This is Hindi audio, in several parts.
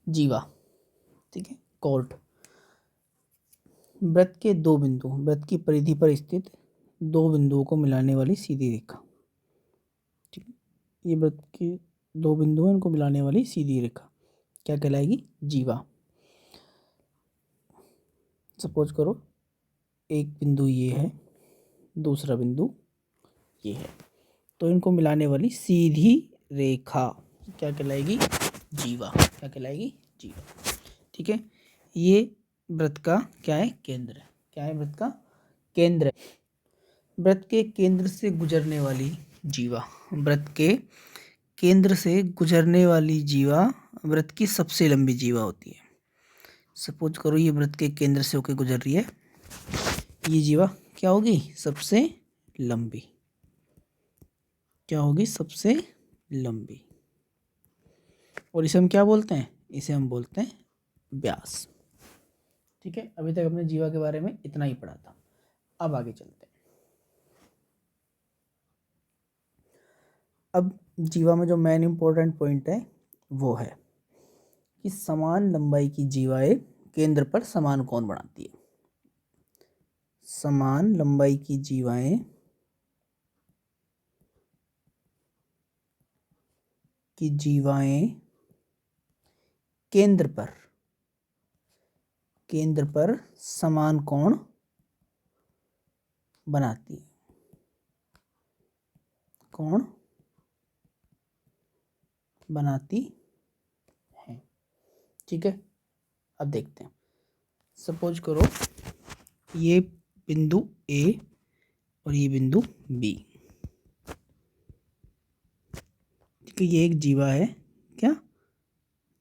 जीवा, ठीक है। कॉर्ड, वृत्त के दो बिंदु, वृत्त की परिधि पर स्थित दो बिंदुओं को मिलाने वाली सीधी रेखा, ठीक है। ये वृत्त के दो बिंदु हैं, इनको मिलाने वाली सीधी रेखा क्या कहलाएगी? जीवा। सपोज करो एक बिंदु ये है, दूसरा बिंदु ये है, तो इनको मिलाने वाली सीधी रेखा क्या कहलाएगी? जीवा। क्या कहलाएगी? जीवा, ठीक है। ये वृत्त का क्या है? केंद्र है। क्या है? वृत्त का केंद्र है। वृत्त के केंद्र से गुजरने वाली जीवा, वृत्त के केंद्र से गुजरने वाली जीवा वृत्त की सबसे लंबी जीवा होती है। सपोज करो ये वृत्त के केंद्र से होकर गुजर रही है, ये जीवा क्या होगी? सबसे लंबी। क्या होगी? सबसे लंबी। और इसे हम क्या बोलते हैं? इसे हम बोलते हैं व्यास, ठीक है। अभी तक हमने जीवा के बारे में इतना ही पढ़ा था, अब आगे चलते हैं। अब जीवा में जो मेन इंपॉर्टेंट पॉइंट है वो है कि समान लंबाई की जीवाएं केंद्र पर समान कोण बनाती है। समान लंबाई की जीवाएं केंद्र पर समान कोण बनाती है। कोण बनाती है, ठीक है। अब देखते हैं। सपोज करो ये बिंदु ए और ये बिंदु बी, ठीक है। ये एक जीवा है, क्या?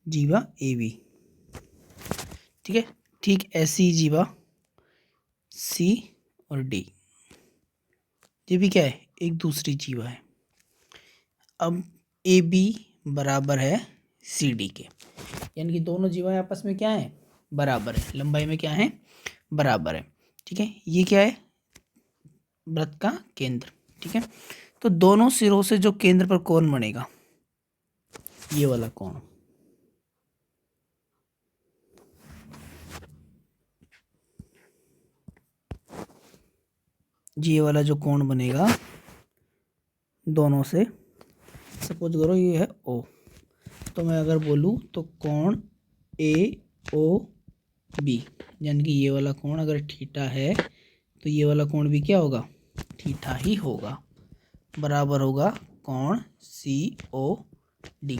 जीवा ए बी, ठीक है। ठीक ऐसी जीवा सी और डी, ये भी क्या है? एक दूसरी जीवा है। अब ए बी बराबर है सी डी के, यानी कि दोनों जीवाएं आपस में क्या है? बराबर है। लंबाई में क्या है? बराबर है, ठीक है। ये क्या है? वृत्त का केंद्र, ठीक है। तो दोनों सिरों से जो केंद्र पर कोण बनेगा, ये वाला कोण, ये वाला जो कोण बनेगा दोनों से, सपोज करो ये है ओ, तो मैं अगर बोलूँ तो कोण ए ओ बी, यानी कि ये वाला कोण अगर थीटा है तो ये वाला कोण भी क्या होगा? थीटा ही होगा। बराबर होगा कोण सी ओ डी,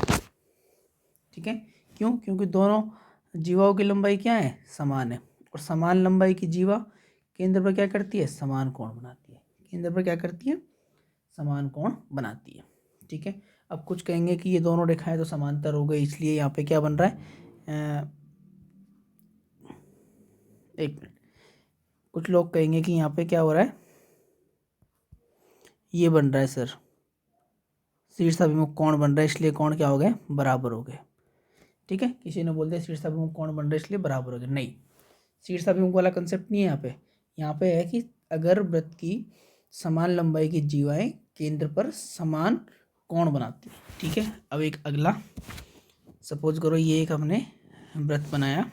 ठीक है। क्यों? क्योंकि दोनों जीवाओं की लंबाई क्या है? समान है। और समान लंबाई की जीवा केंद्र पर क्या करती है? समान कोण बनाती है। केंद्र पर क्या करती है? समान कोण बनाती है, ठीक है। अब कुछ कहेंगे कि ये दोनों रेखाएं तो समांतर हो गई, इसलिए यहाँ पे क्या बन रहा है? एक मिनट, कुछ लोग कहेंगे कि यहाँ पे क्या हो रहा है? ये बन रहा है सर, शीर्षाभिमुख कोण बन रहा है, इसलिए कोण क्या हो गए? बराबर हो गए, ठीक है। किसी ने बोल दिया शीर्षाभिमुख कोण बन रहा है इसलिए बराबर हो गए, नहीं। शीर्षाभिमुख वाला कंसेप्ट नहीं है यहाँ पे। यहाँ पे है कि अगर वृत्त की समान लंबाई की जीवाएं केंद्र पर समान कोण बनाती है, ठीक है। अब एक अगला, सपोज करो ये एक हमने वृत्त बनाया,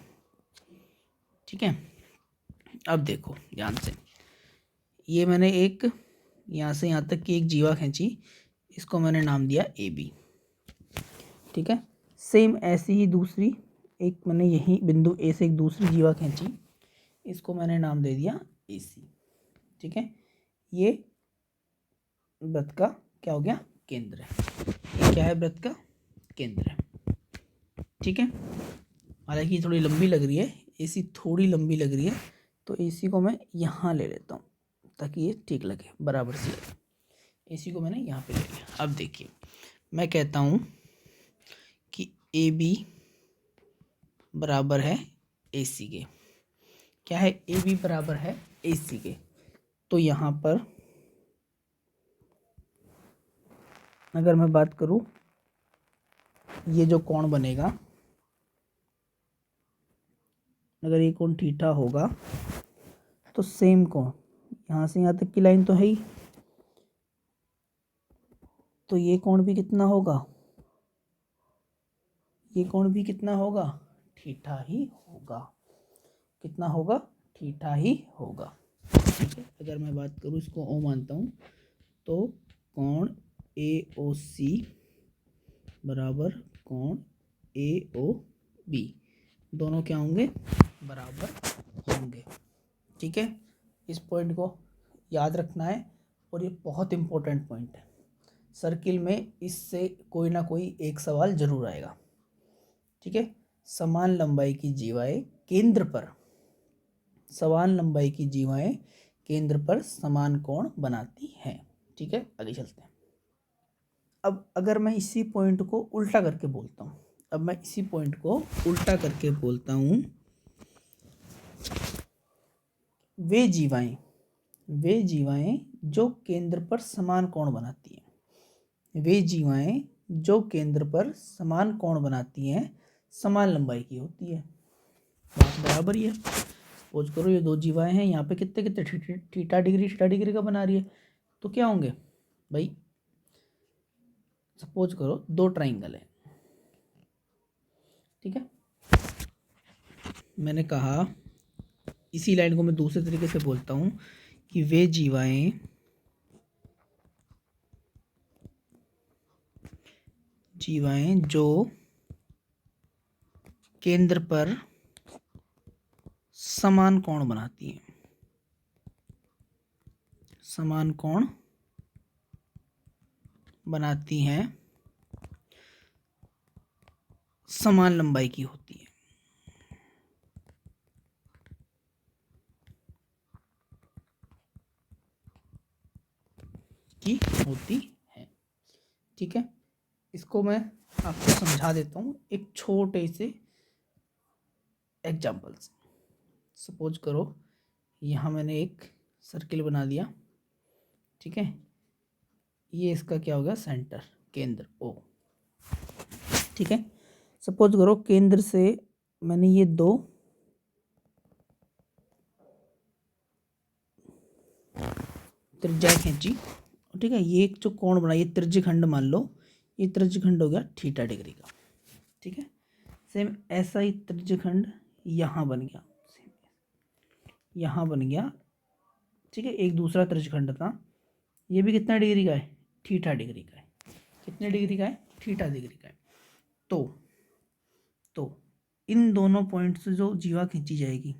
ठीक है। अब देखो ध्यान से, ये मैंने एक यहाँ से यहाँ तक की एक जीवा खींची, इसको मैंने नाम दिया ए बी, ठीक है। सेम ऐसी ही दूसरी एक मैंने यही बिंदु ए से एक दूसरी जीवा खींची, इसको मैंने नाम दे दिया ए सी, ठीक है। ये वृत्त का क्या हो गया? केंद्र है। ये क्या है? वृत्त का केंद्र है, ठीक है। हालांकि ये थोड़ी लंबी लग रही है, एसी थोड़ी लंबी लग रही है, तो एसी को मैं यहाँ ले लेता हूँ ताकि ये ठीक लगे, बराबर से लगे। एसी को मैंने यहाँ पे ले लिया। अब देखिए मैं कहता हूँ कि ए बी बराबर है ए सी के। क्या है? ए बी बराबर है ए सी के। तो यहाँ पर अगर मैं बात करूँ, ये जो कोण बनेगा, अगर ये कोण थीटा होगा तो सेम कोण यहाँ से यहाँ तक की लाइन तो है ही, तो ये कोण भी कितना होगा? ये कोण भी कितना होगा, थीटा ही होगा। कितना होगा, थीटा ही होगा। ठीक है, अगर मैं बात करूँ इसको ओ मानता हूँ तो कोण AOC बराबर कोण AOB दोनों क्या होंगे, बराबर होंगे। ठीक है, इस पॉइंट को याद रखना है और ये बहुत इंपॉर्टेंट पॉइंट है। सर्किल में इससे कोई ना कोई एक सवाल जरूर आएगा। ठीक है, समान लंबाई की जीवाएं केंद्र पर, समान लंबाई की जीवाएं केंद्र पर समान कोण बनाती हैं। ठीक है, आगे चलते हैं। अब अगर मैं इसी पॉइंट को उल्टा करके बोलता हूँ, अब मैं इसी पॉइंट को उल्टा करके बोलता हूँ, वे जीवाएं जो केंद्र पर समान कोण बनाती हैं, वे जीवाएं जो केंद्र पर समान कोण बनाती हैं समान लंबाई की होती है। बात बराबर ही है। सपोज करो ये दो जीवाएं हैं, यहाँ पे कितने कितने थीटा डिग्री का बना रही है, तो क्या होंगे भाई, सपोज करो दो ट्राइंगल है। ठीक है, मैंने कहा इसी लाइन को मैं दूसरे तरीके से बोलता हूँ कि वे जीवाएं जो केंद्र पर समान कोण बनाती हैं, समान कोण बनाती हैं समान लंबाई की होती है। की होती है। ठीक है, इसको मैं आपको समझा देता हूँ एक छोटे से एग्जाम्पल से। सपोज करो यहाँ मैंने एक सर्किल बना दिया। ठीक है, ये इसका क्या हो गया, सेंटर, केंद्र O। ठीक है, सपोज करो केंद्र से मैंने ये दो त्रिज्या खींची। ठीक है, ये एक जो कोण बना, ये त्रिज्यखंड मान लो, ये त्रिज्यखंड हो गया थीटा डिग्री का। ठीक है, सेम ऐसा ही त्रिज्यखंड यहाँ बन गया, यहाँ बन गया। ठीक है, एक दूसरा त्रिज्यखंड था, ये भी कितना डिग्री का है, थीटा डिग्री का है। कितने डिग्री का है, थीटा डिग्री का है। तो इन दोनों पॉइंट से जो जीवा खींची जाएगी,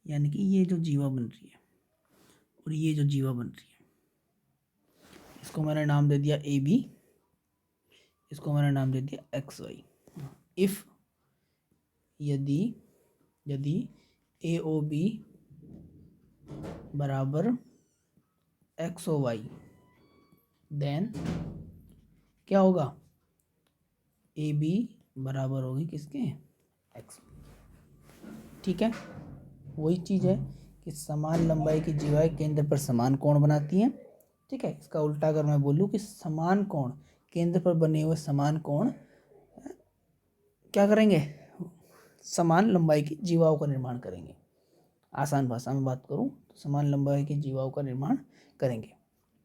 यानी कि ये जो जीवा बन रही है और ये जो जीवा बन रही है, इसको मैंने नाम दे दिया AB, इसको मैंने नाम दे दिया XY। इफ यदि AOB बराबर XOY, देन क्या होगा, AB बराबर होगी किसके, X। ठीक है, वही चीज़ है कि समान लंबाई की जीवाएं केंद्र पर समान कोण बनाती हैं। ठीक है, इसका उल्टा अगर मैं बोलूँ कि समान कोण, केंद्र पर बने हुए समान कोण क्या करेंगे, समान लंबाई की जीवाओं का निर्माण करेंगे। आसान भाषा में बात करूँ तो समान लंबाई की जीवाओं का निर्माण करेंगे।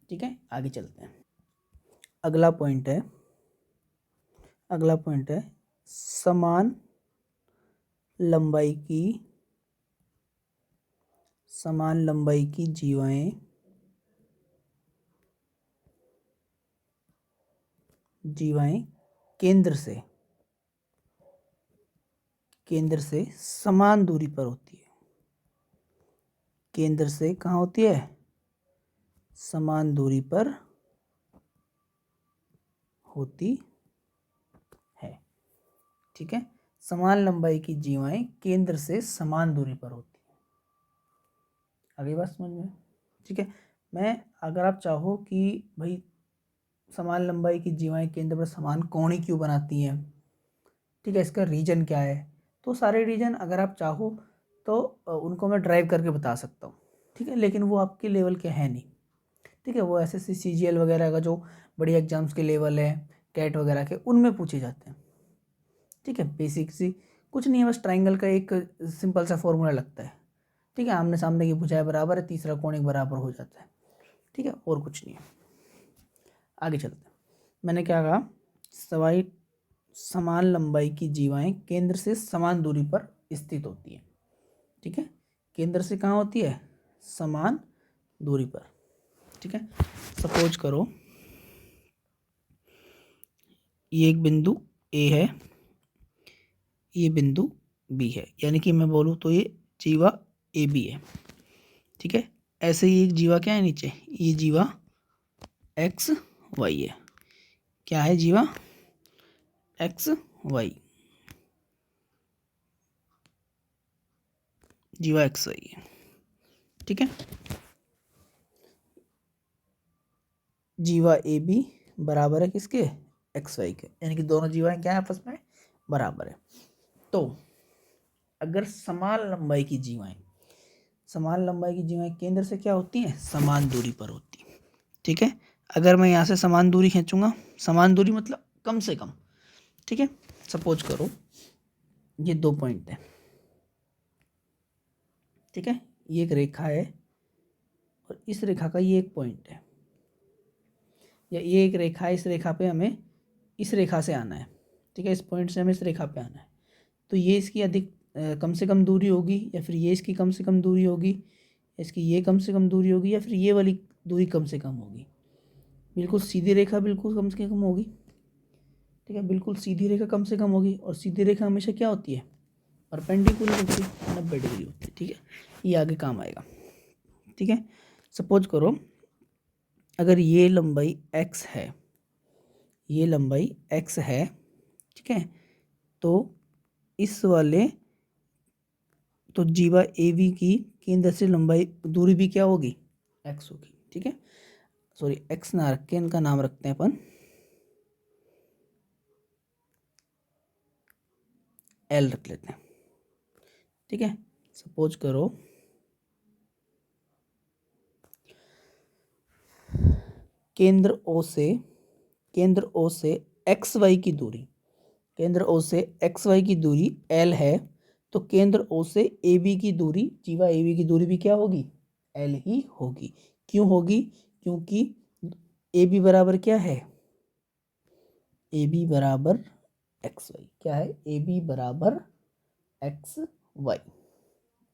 ठीक है, आगे चलते हैं। अगला पॉइंट है समान लंबाई की जीवाएं केंद्र से समान दूरी पर होती है। केंद्र से कहाँ होती है, समान दूरी पर होती है। ठीक है, समान लंबाई की जीवाएं केंद्र से समान दूरी पर होती है। अगली बात समझ में। ठीक है, मैं अगर आप चाहो कि भाई समान लंबाई की जीवाएं केंद्र पर समान कोण ही क्यों बनाती हैं, ठीक है, इसका रीजन क्या है, तो सारे रीजन अगर आप चाहो तो उनको मैं ड्राइव करके बता सकता हूँ। ठीक है, लेकिन वो आपके लेवल के हैं नहीं। ठीक है, वो SSC CGL वगैरह का जो बड़ी एग्जाम्स के लेवल है, कैट वगैरह के, उनमें पूछे जाते हैं। ठीक है, बेसिक सी कुछ नहीं है, बस ट्राइंगल का एक सिंपल सा फॉर्मूला लगता है। ठीक है, आमने सामने की भुजाएं बराबर है, तीसरा कोण एक बराबर हो जाता है। ठीक है, और कुछ नहीं है। आगे चलते हैं। मैंने क्या कहा, समान लंबाई की जीवाएं केंद्र से समान दूरी पर स्थित होती हैं। ठीक है, केंद्र से कहाँ होती है? समान दूरी पर। ठीक है, सपोज करो ये एक बिंदु ए है, ये बिंदु बी है, यानी कि मैं बोलूँ तो ये जीवा ए बी है। ठीक है, ऐसे ही एक जीवा क्या है नीचे, ये जीवा एक्स वाई है। क्या है? जीवा एक्स वाई, जीवा एक्स वाई है। ठीक है, जीवा ए बी बराबर है किसके? एक्स वाई के, यानी कि दोनों जीवाएं क्या है आपस में? बराबर है। तो अगर समान लंबाई की जीवाएं केंद्र से क्या होती हैं? समान दूरी पर होती हैं। ठीक है, अगर मैं यहाँ से समान दूरी खींचूंगा, समान दूरी मतलब कम से कम। ठीक है, सपोज करो ये 2 पॉइंट है। ठीक है, ये एक रेखा है और इस रेखा का ये एक पॉइंट है, या ये एक रेखा है, इस रेखा पे हमें इस रेखा से आना है। ठीक है, इस पॉइंट से हमें इस रेखा पे आना है, तो ये इसकी अधिक कम से कम दूरी होगी, या फिर ये इसकी कम से कम दूरी होगी, इसकी ये कम से कम दूरी होगी, या फिर ये वाली दूरी कम से कम होगी। बिल्कुल सीधी रेखा बिल्कुल कम से कम होगी। ठीक है, बिल्कुल सीधी रेखा कम से कम होगी, और सीधी रेखा हमेशा क्या होती है? परपेंडिकुलर होती है, 90 डिग्री होती है। ठीक है, ये आगे काम आएगा। ठीक है, सपोज करो अगर ये लंबाई x है, ये लंबाई x है। ठीक है, तो इस वाले तो जीवा ए बी की केंद्र से लंबाई दूरी भी क्या होगी? x होगी। ठीक है, सॉरी x ना रख के इनका नाम रखते हैं अपन l रख लेते हैं। ठीक है, सपोज करो केंद्र O से एक्स वाई की दूरी, केंद्र O से एक्स वाई की दूरी l है, तो केंद्र O से ए बी की दूरी, जीवा ए बी की दूरी भी क्या होगी? l ही होगी। क्यों होगी? क्योंकि ए बी बराबर क्या है? ए बी बराबर एक्स वाई। क्या है? ए बी बराबर एक्स वाई।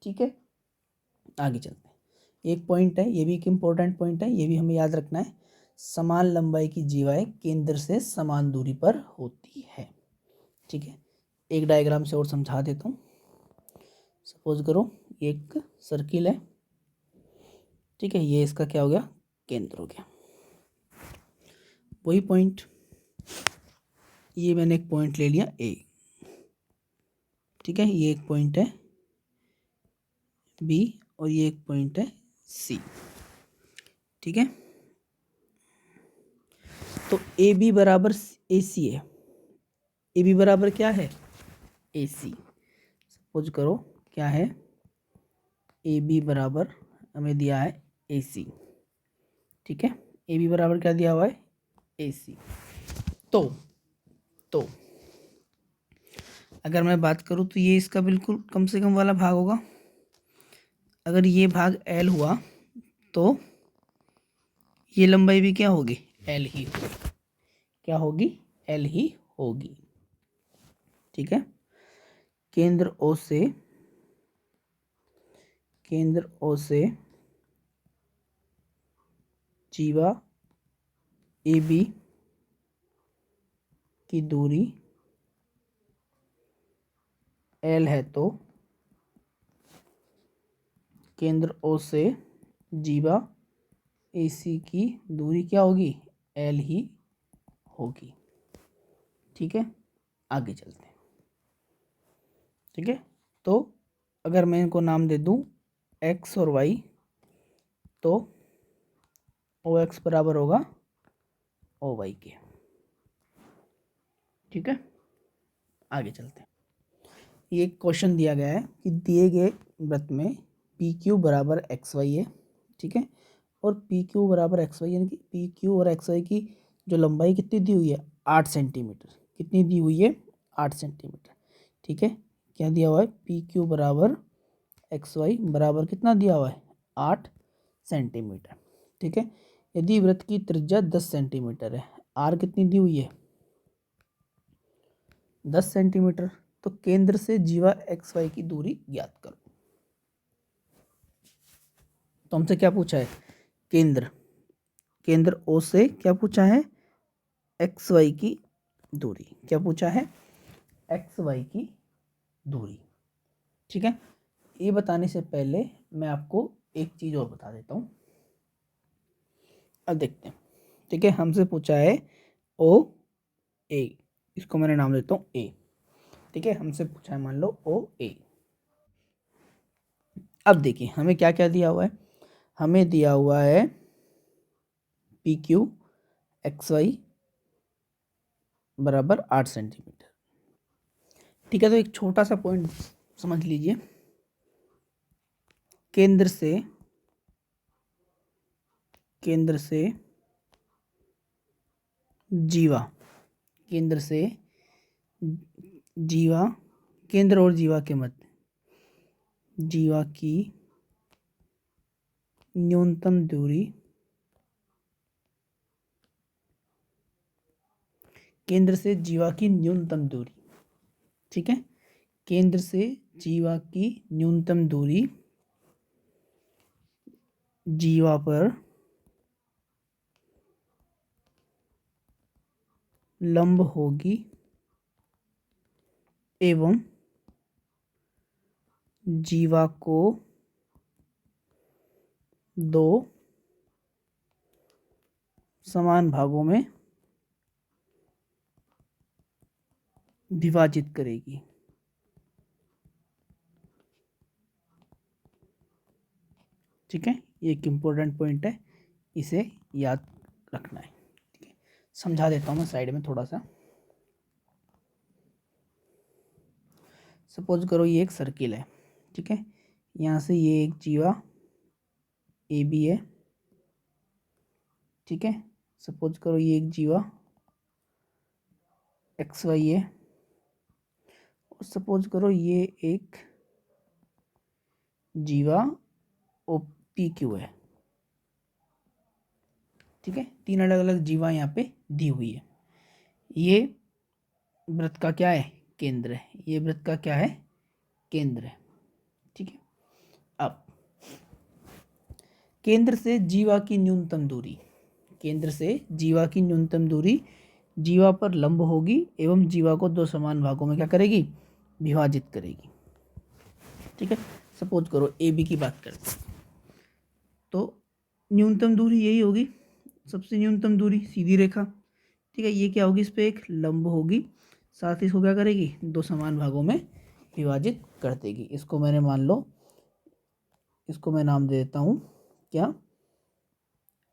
ठीक है, आगे चलते हैं। एक पॉइंट है, ये भी एक इम्पोर्टेंट पॉइंट है, ये भी हमें याद रखना है। समान लंबाई की जीवाएं केंद्र से समान दूरी पर होती है। ठीक है, एक डायग्राम से और समझा देता हूँ। सपोज करो ये एक सर्किल है। ठीक है, ये इसका क्या हो गया? केंद्र हो गया। वही पॉइंट, ये मैंने एक पॉइंट ले लिया ए। ठीक है, ये एक पॉइंट है बी, और ये एक पॉइंट है सी। ठीक है, तो ए बी बराबर ए सी है। ए बी बराबर क्या है? ए सी। सपोज करो क्या है? ए बी बराबर हमें दिया है ए सी। ठीक है, ए बी बराबर क्या दिया हुआ है? ए सी। तो अगर मैं बात करूँ तो ये इसका बिल्कुल कम से कम वाला भाग होगा। अगर ये भाग एल हुआ तो ये लंबाई भी क्या होगी? एल ही होगी। क्या होगी? एल ही होगी। ठीक है, केंद्र ओ से जीवा ए बी की दूरी एल है, तो केंद्र ओ से जीवा ए सी की दूरी क्या होगी? एल ही होगी। ठीक है, आगे चलते हैं। ठीक है, तो अगर मैं इनको नाम दे दूं एक्स और वाई, तो ओ एक्स बराबर होगा ओ वाई के। ठीक है, आगे चलते हैं। ये क्वेश्चन दिया गया है कि दिए गए वृत्त में पी क्यू बराबर एक्स वाई है। ठीक है, और पी क्यू बराबर एक्स वाई, यानी कि पी क्यू और एक्स वाई की जो लंबाई कितनी दी हुई है? 8 सेंटीमीटर। कितनी दी हुई है? 8 सेंटीमीटर। ठीक है, क्या दिया हुआ है? पी क्यू बराबर एक्स वाई बराबर कितना दिया हुआ है? 8 सेंटीमीटर। ठीक है, यदि वृत्त की त्रिज्या 10 सेंटीमीटर है, आर कितनी दी हुई है? 10 सेंटीमीटर। तो केंद्र से जीवा एक्स वाई की दूरी ज्ञात करो। तो हमसे क्या पूछा है, केंद्र, केंद्र ओ से क्या पूछा है, एक्स वाई की दूरी। क्या पूछा है, एक्स वाई की दूरी। ठीक है, ये बताने से पहले मैं आपको एक चीज और बता देता हूँ। अब देखते हैं। ठीक है, हमसे पूछा है ओ ए, इसको मैंने नाम देता हूँ ए। ठीक है, हमसे पूछा है मान लो ओ ए। अब देखिए हमें क्या क्या दिया हुआ है, हमें दिया हुआ है पी क्यू एक्स वाई बराबर 8 सेंटीमीटर। ठीक है, तो एक छोटा सा पॉइंट समझ लीजिए, केंद्र से जीवा, केंद्र से जीवा, केंद्र और जीवा के मध्य जीवा की न्यूनतम दूरी, केंद्र से जीवा की न्यूनतम दूरी। ठीक है, केंद्र से जीवा की न्यूनतम दूरी जीवा पर लंब होगी एवं जीवा को दो समान भागों में विभाजित करेगी। ठीक है, ये एक इम्पोर्टेंट पॉइंट है, इसे याद रखना है। ठीक है, समझा देता हूँ मैं साइड में थोड़ा सा। सपोज करो ये एक सर्किल है। ठीक है, यहाँ से ये एक जीवा ए बी है। ठीक है, सपोज करो ये एक जीवा एक्स वाई है, और सपोज करो ये एक जीवा ओ पी क्यू है। ठीक है, तीन अलग अलग जीवा यहाँ पे दी हुई है। ये वृत्त का क्या है, केंद्र है। ये वृत्त का क्या है, केंद्र है। ठीक है, अब केंद्र से जीवा की न्यूनतम दूरी, केंद्र से जीवा की न्यूनतम दूरी जीवा पर लंब होगी एवं जीवा को दो समान भागों में क्या करेगी, विभाजित करेगी। ठीक है, सपोज करो ए बी की बात करते हैं, तो न्यूनतम दूरी यही होगी, सबसे न्यूनतम दूरी सीधी रेखा। ठीक है, ये क्या होगी, इस पर एक लंब होगी, साथ ही इसको क्या करेगी, दो समान भागों में विभाजित कर देगी। इसको मैंने मान लो, इसको मैं नाम दे देता हूँ क्या,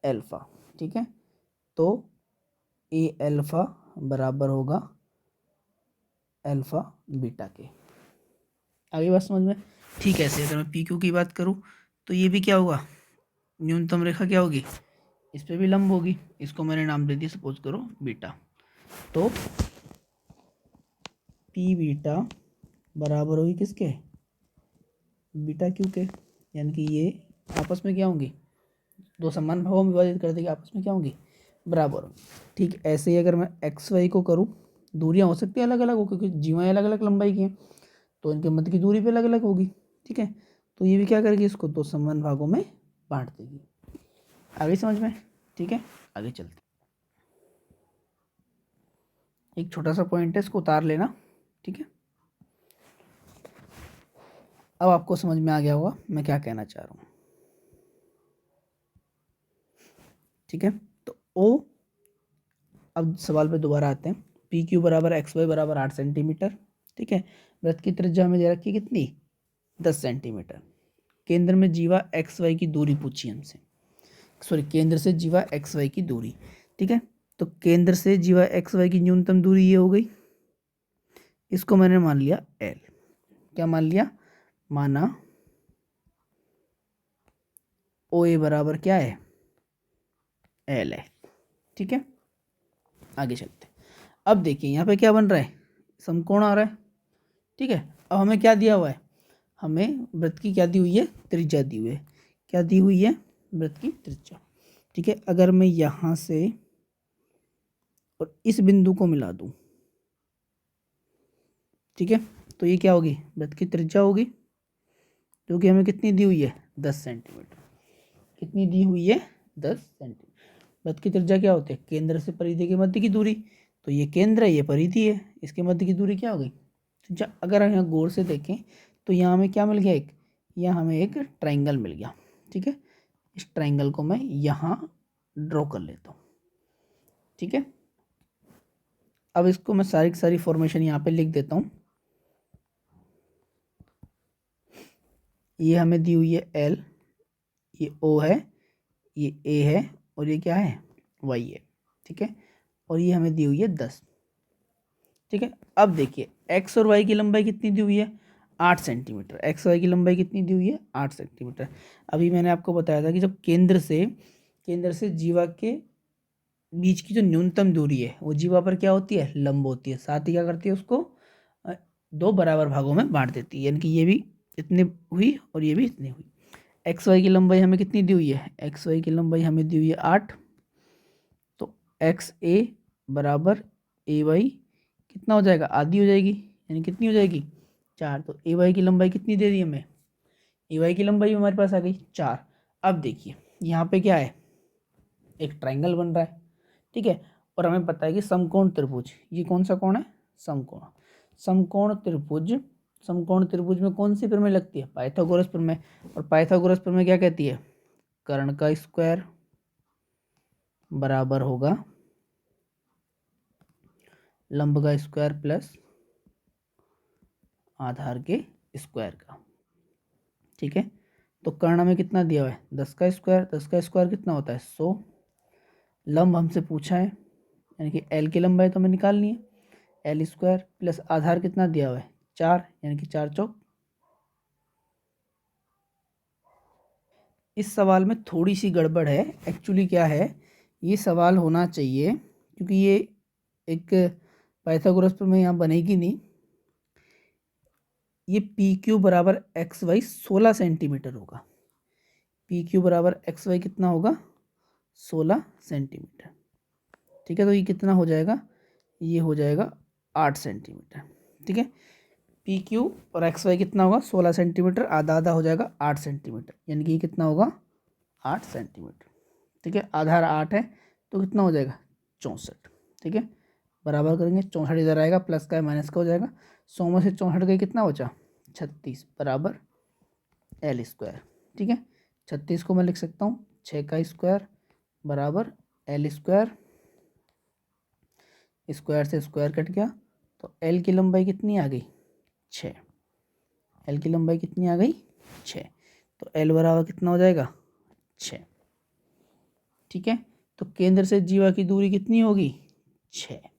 एल्फा। ठीक है, तो ए एल्फा बराबर होगा एल्फा बीटा के। आगे बात समझ में। ठीक है, ऐसे अगर मैं पी क्यू की बात करूँ तो ये भी क्या होगा, न्यूनतम रेखा क्या होगी, इस पे भी लंब होगी, इसको मैंने नाम दे दिया सपोज करो बीटा। तो पी बीटा बराबर होगी किसके, बीटा क्यू के, यानी कि ये आपस में क्या होंगी, दो समान भागों में विभाजित कर देगी, आपस में क्या होंगी, बराबर होंगी। ठीक ऐसे ही अगर मैं एक्स वाई को करूँ, दूरियां हो सकती है अलग अलग हो, क्योंकि जीवाएँ अलग अलग लंबाई की हैं, तो इनके मध्य की दूरी भी अलग अलग होगी। ठीक है, तो ये भी क्या करेगी, इसको दो समान भागों में बांट देगी। आगे समझ में। ठीक है, आगे चलते, एक छोटा सा पॉइंट है, इसको उतार लेना। ठीक है, अब आपको समझ में आ गया होगा मैं क्या कहना चाह रहा हूँ। ठीक है, तो ओ, अब सवाल पे दोबारा आते हैं। पी क्यू बराबर एक्स वाई बराबर 8 सेंटीमीटर। ठीक है, वृत्त की त्रिज्या हमें दे रखी है कितनी, 10 सेंटीमीटर। केंद्र में जीवा एक्स वाई की दूरी पूछी हमसे, सॉरी केंद्र से जीवा एक्स वाई की दूरी। ठीक है, तो केंद्र से जीवा एक्स वाई की न्यूनतम दूरी ये हो गई, इसको मैंने मान लिया एल। क्या मान लिया, माना ओ ए बराबर क्या है, एल है। ठीक है, आगे चलते हैं। अब देखिए यहाँ पे क्या बन रहा है, समकोण आ रहा है। ठीक है, अब हमें क्या दिया हुआ है, हमें वृत्त की क्या दी हुई है, त्रिज्या दी हुई है। क्या दी हुई है, वृत्त की त्रिज्या। ठीक है, अगर मैं यहाँ से और इस बिंदु को मिला दूँ, ठीक है। तो ये क्या होगी, वृत्त की त्रिज्या होगी, जो कि हमें कितनी दी हुई है, 10 सेंटीमीटर। कितनी दी हुई है, 10 सेंटीमीटर। वृत्त की त्रिज्या क्या होती है, केंद्र से परिधि के मध्य की दूरी। तो ये केंद्र है, ये परिधि है, इसके मध्य की दूरी क्या हो गई। अगर हम यहाँ गौर से देखें तो यहाँ हमें क्या मिल गया, एक यहाँ हमें एक ट्राइंगल मिल गया। ठीक है, इस ट्राइंगल को मैं यहाँ ड्रॉ कर लेता हूँ। ठीक है, अब इसको मैं सारी की सारी फॉर्मेशन यहाँ पे लिख देता हूँ। ये हमें दी हुई है एल, ये ओ है, ये ए है, और ये क्या है, वाई है। ठीक है, और ये हमें दी हुई है 10। ठीक है, अब देखिए एक्स और वाई की लंबाई कितनी दी हुई है, 8 सेंटीमीटर। एक्स वाई की लंबाई कितनी दी हुई है, 8 सेंटीमीटर। अभी मैंने आपको बताया था कि जब केंद्र से जीवा के बीच की जो न्यूनतम दूरी है वो जीवा पर क्या होती है, लंब होती है। साथ ही क्या करती है, उसको दो बराबर भागों में बांट देती है, यानी कि ये भी इतनी हुई और ये भी इतनी हुई। एक्स वाई की लंबाई हमें कितनी दी हुई है, एक्स वाई की लंबाई हमें दी हुई है 8। तो एक्स ए बराबर ए वाई कितना हो जाएगा, आधी हो जाएगी, यानी कितनी हो जाएगी, 4। तो ए वाई की लंबाई कितनी दे दी हमें, ए वाई की लंबाई हमारे पास आ गई 4। अब देखिए यहाँ पे क्या है, एक ट्राइंगल बन रहा है। ठीक है, और हमें पता है कि समकोण त्रिभुज, ये कौन सा कोण है, समकोण। समकोण त्रिभुज में कौन सी प्रमेय लगती है, पाइथागोरस प्रमेय। और पाइथागोरस प्रमेय क्या कहती है, कर्ण का स्क्वायर बराबर होगा लंब का स्क्वायर प्लस आधार के स्क्वायर का। ठीक है, तो कर्ण में कितना दिया हुआ है, 10 का स्क्वायर। 10 का स्क्वायर कितना होता है, 100। लंब हमसे पूछा है, यानी कि एल की लंबाई तो हमें निकालनी है, एल स्क्वायर प्लस आधार कितना दिया हुआ है, 4, यानी कि 4 चौक। इस सवाल में थोड़ी सी गड़बड़ है। एक्चुअली क्या है, ये सवाल होना चाहिए, क्योंकि ये एक पाइथागोरस प्रमेय यहाँ बनेगी नहीं। ये पी क्यू बराबर एक्स वाई 16 सेंटीमीटर होगा। पी क्यू बराबर एक्स वाई कितना होगा, 16 सेंटीमीटर। ठीक है, तो ये कितना हो जाएगा, ये हो जाएगा 8 सेंटीमीटर। ठीक है, पी क्यू और एक्स वाई कितना होगा, 16 सेंटीमीटर, आधा आधा हो जाएगा 8 सेंटीमीटर, यानी कि ये कितना होगा, 8 सेंटीमीटर। ठीक है, आधार 8 है तो कितना हो जाएगा, 64। ठीक है, बराबर करेंगे, 64 इधर आएगा, प्लस का है माइनस का हो जाएगा। 100 में से 64 गई, कितना बचा, 36 बराबर एल स्क्वायर। ठीक है, 36 को मैं लिख सकता हूँ 6 का स्क्वायर बराबर एल स्क्वायर। स्क्वायर से स्क्वायर कट गया, तो एल की लंबाई कितनी आ गई, 6। एल की लंबाई कितनी आ गई, 6। तो एल बराबर कितना हो जाएगा, 6। ठीक है, तो केंद्र से जीवा की दूरी कितनी होगी, 6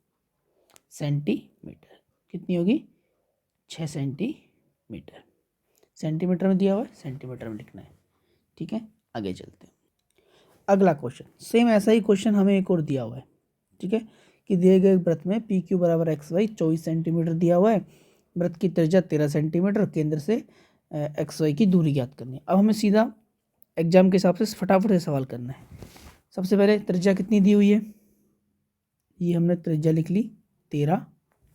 सेंटीमीटर। कितनी होगी, 6 सेंटीमीटर। सेंटीमीटर में दिया हुआ है, सेंटीमीटर में लिखना है। ठीक है, आगे चलते हैं। अगला क्वेश्चन, सेम ऐसा ही क्वेश्चन हमें एक और दिया हुआ है। ठीक है, कि दिए गए वृत्त में पी क्यू बराबर एक्स वाई 24 सेंटीमीटर दिया हुआ है, वृत्त की त्रिज्या 13 सेंटीमीटर, केंद्र से एक्स वाई की दूरी ज्ञात करनी है। अब हमें सीधा एग्जाम के हिसाब से फटाफट से सवाल करना है। सबसे पहले त्रिज्या कितनी दी हुई है, ये हमने त्रिज्या लिख ली 13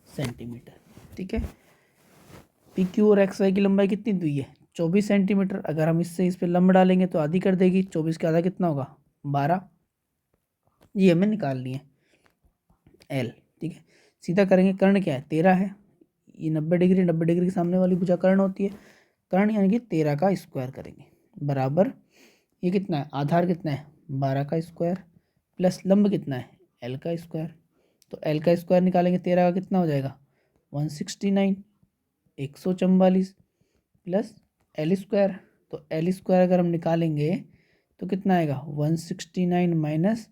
सेंटीमीटर। ठीक है, पी क्यू और एक्स वाई की लंबाई कितनी दी हुई है, 24 सेंटीमीटर। अगर हम इससे इस पर लंब डालेंगे तो आधी कर देगी, 24 का आधा कितना होगा, 12। ये हमें निकालनी है एल। ठीक है, सीधा करेंगे, कर्ण क्या है, 13 है, ये 90 डिग्री, 90 डिग्री के सामने वाली भुजा कर्ण होती है। कर्ण यानी कि 13 का स्क्वायर करेंगे बराबर, ये कितना है, आधार कितना है, 12 का स्क्वायर प्लस लंब कितना है, एल का स्क्वायर। तो एल का स्क्वायर निकालेंगे 13 का कितना हो जाएगा, 169, 144 प्लस एल स्क्वायर। तो एल स्क्वायर अगर हम निकालेंगे तो कितना आएगा, 169 माइनस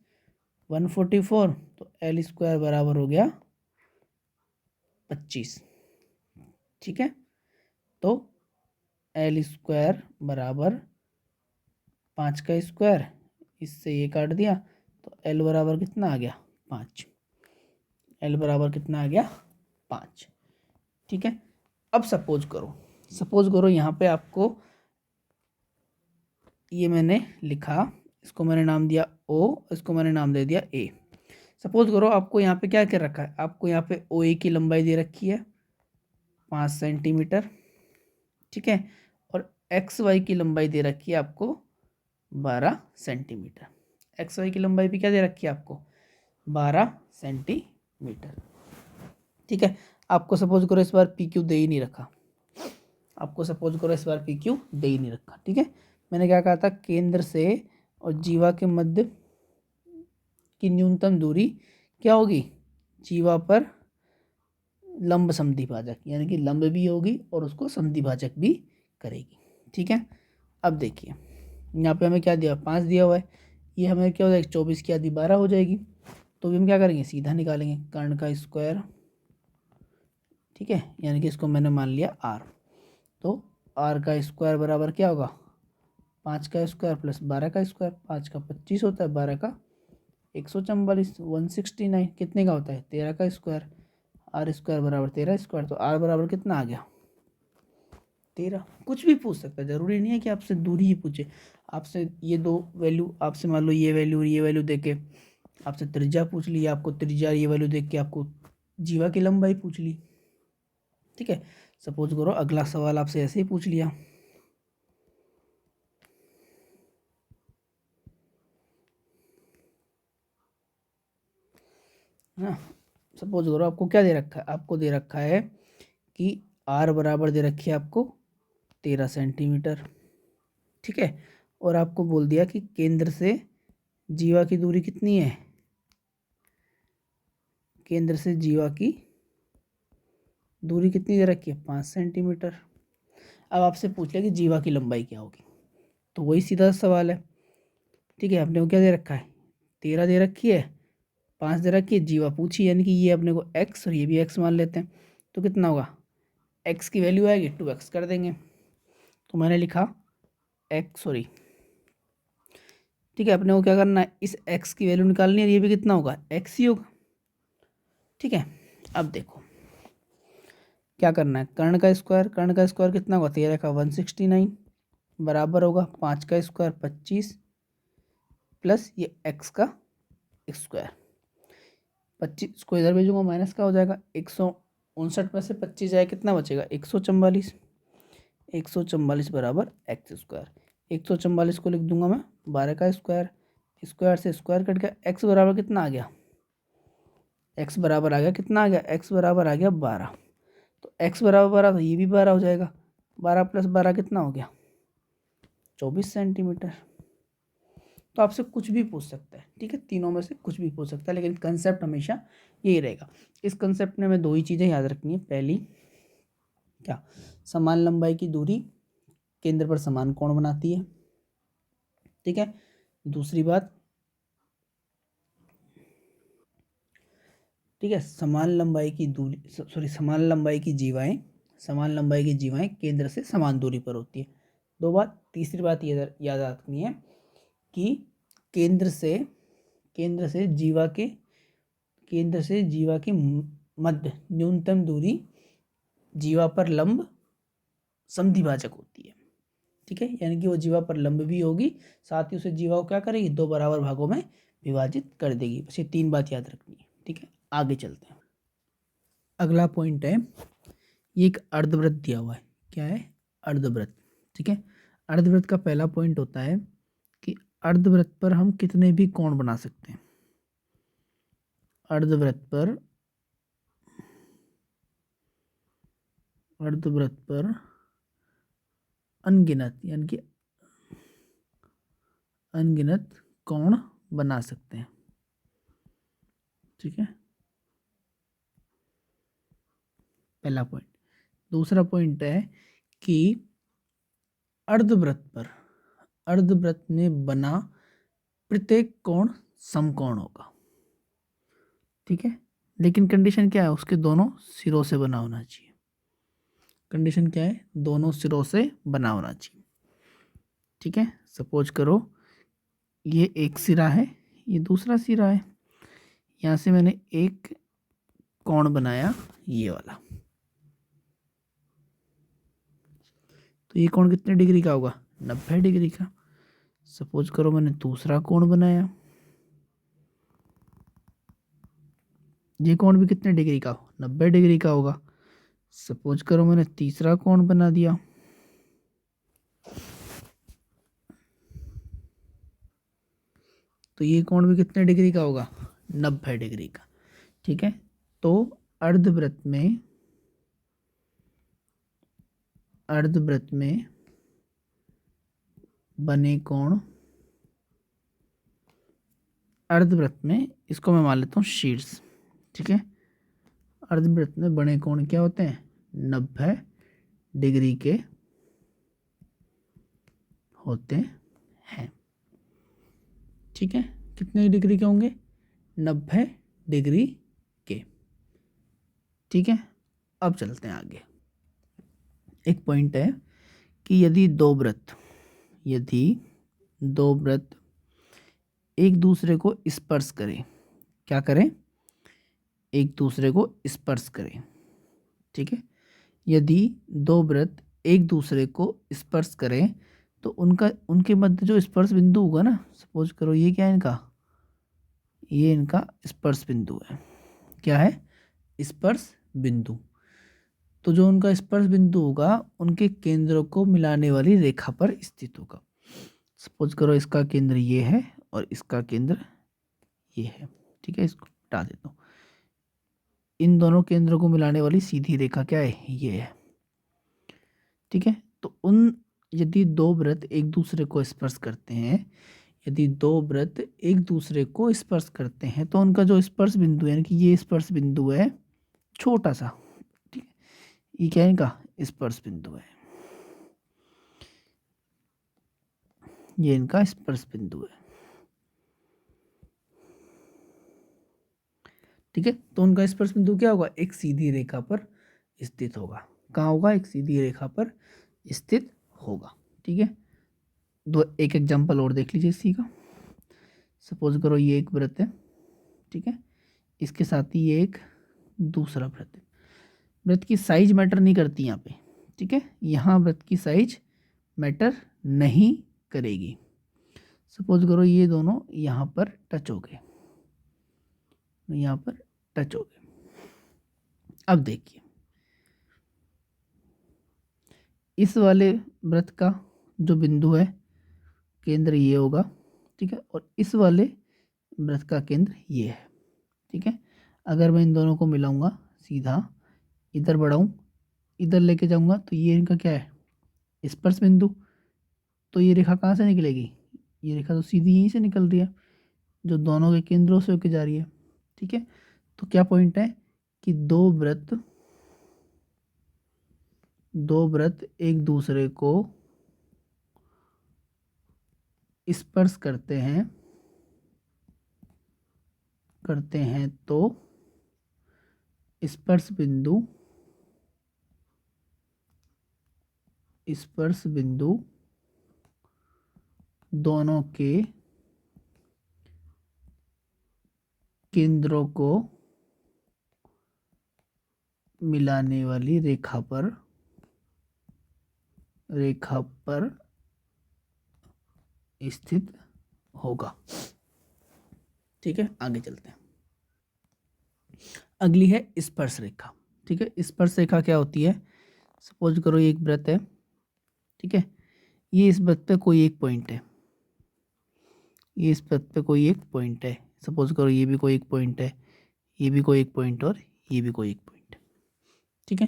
144, तो एल स्क्वायर बराबर हो गया 25। ठीक है, तो एल स्क्वायर बराबर 5 का स्क्वायर, इससे ये काट दिया, तो एल बराबर कितना आ गया, 5। एल बराबर कितना आ गया, 5। ठीक है, अब सपोज करो यहाँ पे आपको ये मैंने लिखा, इसको मैंने नाम दिया ओ, इसको मैंने नाम दे दिया ए। सपोज करो आपको यहाँ पे क्या कर रखा है, आपको यहाँ पे ओ ए की लंबाई दे रखी है 5 सेंटीमीटर, ठीक है, और एक्स वाई की लंबाई दे रखी है आपको 12 सेंटीमीटर। एक्स वाई की लंबाई भी क्या दे रखी है आपको 12 सेंटीमीटर, ठीक है। आपको सपोज करो इस बार पी क्यू दे ही नहीं रखा, आपको सपोज करो इस बार पी क्यू दे ही नहीं रखा, ठीक है। मैंने क्या कहा था, केंद्र से और जीवा के मध्य की न्यूनतम दूरी क्या होगी, जीवा पर लंब समद्विभाजक, यानी कि लंब भी होगी और उसको समद्विभाजक भी करेगी, ठीक है। अब देखिए यहाँ पे हमें क्या दिया 5 दिया हुआ है, ये हमें क्या हो जाएगा 24 की आधी 12 हो जाएगी, तो भी हम क्या करेंगे सीधा निकालेंगे कर्ण का स्क्वायर, ठीक है, यानी कि इसको मैंने मान लिया r, तो r का स्क्वायर बराबर क्या होगा 5 का स्क्वायर प्लस 12 का स्क्वायर, 5 का 25 होता है, 12 का 144, 169 कितने का होता है 13 का स्क्वायर, आर स्क्वायर बराबर 13 स्क्वायर, तो आर बराबर कितना आ गया 13। कुछ भी पूछ सकता है, जरूरी नहीं है कि आपसे दूरी ही पूछे, आपसे ये दो वैल्यू, आपसे मान लो ये वैल्यू दे के आपसे त्रिज्या पूछ ली, आपको त्रिज्या ये वैल्यू देख के आपको जीवा की लंबाई पूछ ली, ठीक है। सपोज करो अगला सवाल आपसे ऐसे ही पूछ लिया, हाँ, सपोज करो आपको क्या दे रखा है, आपको दे रखा है कि आर बराबर दे रखी है आपको 13 सेंटीमीटर, ठीक है, और आपको बोल दिया कि केंद्र से जीवा की दूरी कितनी है, केंद्र से जीवा की दूरी कितनी दे रखी है 5 सेंटीमीटर। अब आपसे पूछ लिया कि जीवा की लंबाई क्या होगी, तो वही सीधा सवाल है, ठीक है। अपने को क्या दे रखा है 13 दे रखी है, 5 दे रखी है, जीवा पूछी, यानी कि ये अपने को x और ये भी x मान लेते हैं, तो कितना होगा x की वैल्यू आएगी 2x कर देंगे, तो मैंने लिखा x, सॉरी, ठीक है। अपने को क्या करना है इस x की वैल्यू निकालनी है, ये भी कितना होगा x ही होगा, ठीक है। अब देखो क्या करना है, कर्ण का स्क्वायर कितना होगा 13 का 169 बराबर होगा 5 का स्क्वायर 25 प्लस ये x का स्क्वायर, 25 को इधर भेजूंगा माइनस का हो जाएगा, 159 में से 25 जाए कितना बचेगा 144, 144 बराबर एक्स स्क्वायर, 144 को लिख दूंगा मैं 12 का स्क्वायर, स्क्वायर से स्क्वायर कट गया, एक्स बराबर कितना आ गया, एक्स बराबर आ गया कितना आ गया, एक्स बराबर आ गया 12, तो एक्स बराबर 12 तो ये भी 12 हो जाएगा, 12 प्लस 12 कितना हो गया 24 सेंटीमीटर। तो आपसे कुछ भी पूछ सकता है, ठीक है, तीनों में से कुछ भी पूछ सकता है, लेकिन कंसेप्ट हमेशा यही रहेगा। इस कंसेप्ट में हमें दो ही चीज़ें याद रखनी है, पहली क्या, समान लंबाई की दूरी केंद्र पर समान कोण बनाती है, ठीक है। दूसरी बात, ठीक है, समान लंबाई की दूरी, सॉरी, समान लंबाई की जीवाएं केंद्र से समान दूरी पर होती है, दो बात। तीसरी बात ये याद रखनी है कि केंद्र से जीवा के मध्य न्यूनतम दूरी जीवा पर लंब समद्विभाजक होती है, ठीक है, यानी कि वो जीवा पर लंब भी होगी, साथ ही उसे जीवा को क्या करेगी दो बराबर भागों में विभाजित कर देगी। बस ये तीन बात याद रखनी है, ठीक है। आगे चलते हैं, अगला पॉइंट है, ये एक अर्धवृत्त दिया हुआ है, क्या है अर्धवृत्त, ठीक है। अर्धवृत्त का पहला पॉइंट होता है कि अर्धवृत्त पर हम कितने भी कोण बना सकते हैं, अर्धवृत्त पर अनगिनत, यानी कि अनगिनत कोण बना सकते हैं, ठीक है, पहला पॉइंट। दूसरा पॉइंट है कि अर्धवृत्त में बना प्रत्येक कोण समकोण होगा, ठीक है, लेकिन कंडीशन क्या है उसके दोनों सिरों से बना होना चाहिए, कंडीशन क्या है दोनों सिरों से बना होना चाहिए, ठीक है। सपोज करो ये एक सिरा है, ये दूसरा सिरा है, यहाँ से मैंने एक कोण बनाया ये वाला, तो ये कोण कितने डिग्री का होगा 90 डिग्री का। सपोज करो मैंने दूसरा कोण बनाया, ये कोण भी कितने डिग्री का हो 90 डिग्री का होगा। सपोज करो मैंने तीसरा कोण बना दिया, तो ये कोण भी कितने डिग्री का होगा, 90 डिग्री का। ठीक है, तो अर्धवृत्त में बने कोण, अर्धवृत्त में इसको मैं मान लेता हूँ शीर्ष। ठीक है, अर्धवृत्त में बने कोण क्या होते हैं, 90 डिग्री के होते हैं। ठीक है, कितने डिग्री के होंगे, 90 डिग्री के। ठीक है, अब चलते हैं आगे। एक पॉइंट है कि यदि दो वृत्त एक दूसरे को स्पर्श करें, क्या करें, एक दूसरे को स्पर्श करें। ठीक है, यदि दो वृत्त एक दूसरे को स्पर्श करें तो उनके मध्य जो स्पर्श बिंदु होगा ना, सपोज करो ये क्या है इनका, ये इनका स्पर्श बिंदु है। क्या है, स्पर्श बिंदु। तो जो उनका स्पर्श बिंदु होगा उनके केंद्रों को मिलाने वाली रेखा पर स्थित होगा। सपोज करो इसका केंद्र ये है और इसका केंद्र ये है। ठीक है, इसको हटा देता हूँ। इन दोनों केंद्रों को मिलाने वाली सीधी रेखा क्या है, ये है। ठीक है, तो यदि दो वृत्त एक दूसरे को स्पर्श करते हैं, यदि दो वृत्त एक दूसरे को स्पर्श करते हैं तो उनका जो स्पर्श बिंदु है, यानी कि ये स्पर्श बिंदु है छोटा सा। ठीक है, ये क्या है, इनका स्पर्श बिंदु है, ये इनका स्पर्श बिंदु है। ठीक है, तो उनका स्पर्श बिंदु क्या होगा, एक सीधी रेखा पर स्थित होगा। कहाँ होगा, एक सीधी रेखा पर स्थित होगा। ठीक है, एक एग्जांपल और देख लीजिए इसी का। सपोज करो ये एक वृत्त है। ठीक है, इसके साथ ही ये एक दूसरा वृत्त है। वृत्त की साइज मैटर नहीं करती यहाँ पे। ठीक है, यहाँ वृत्त की साइज मैटर नहीं करेगी। सपोज करो ये दोनों यहाँ पर टच हो गए, यहाँ पर टच हो गए। अब देखिए, इस वाले वृत्त का जो बिंदु है केंद्र ये होगा। ठीक है, और इस वाले वृत्त का केंद्र ये है। ठीक है, अगर मैं इन दोनों को मिलाऊंगा, सीधा इधर बढ़ाऊं, इधर लेके जाऊंगा, तो ये इनका क्या है, स्पर्श बिंदु। तो ये रेखा कहाँ से निकलेगी, ये रेखा तो सीधी यहीं से निकल रही है, जो दोनों के केंद्रों से होके जा रही है। ठीक है, तो क्या पॉइंट है कि दो वृत्त एक दूसरे को स्पर्श करते हैं तो स्पर्श बिंदु दोनों के केंद्रों को मिलाने वाली रेखा पर स्थित होगा। ठीक है, आगे चलते हैं। अगली है स्पर्श रेखा। ठीक है, स्पर्श रेखा क्या होती है, सपोज करो ये एक वृत्त है। ठीक है, ये इस वृत्त पे कोई एक पॉइंट है, ये इस वृत्त पे कोई एक पॉइंट है। सपोज करो ये भी कोई एक पॉइंट है, ये भी कोई एक पॉइंट और ये भी कोई एक पॉइंट है। ठीक है,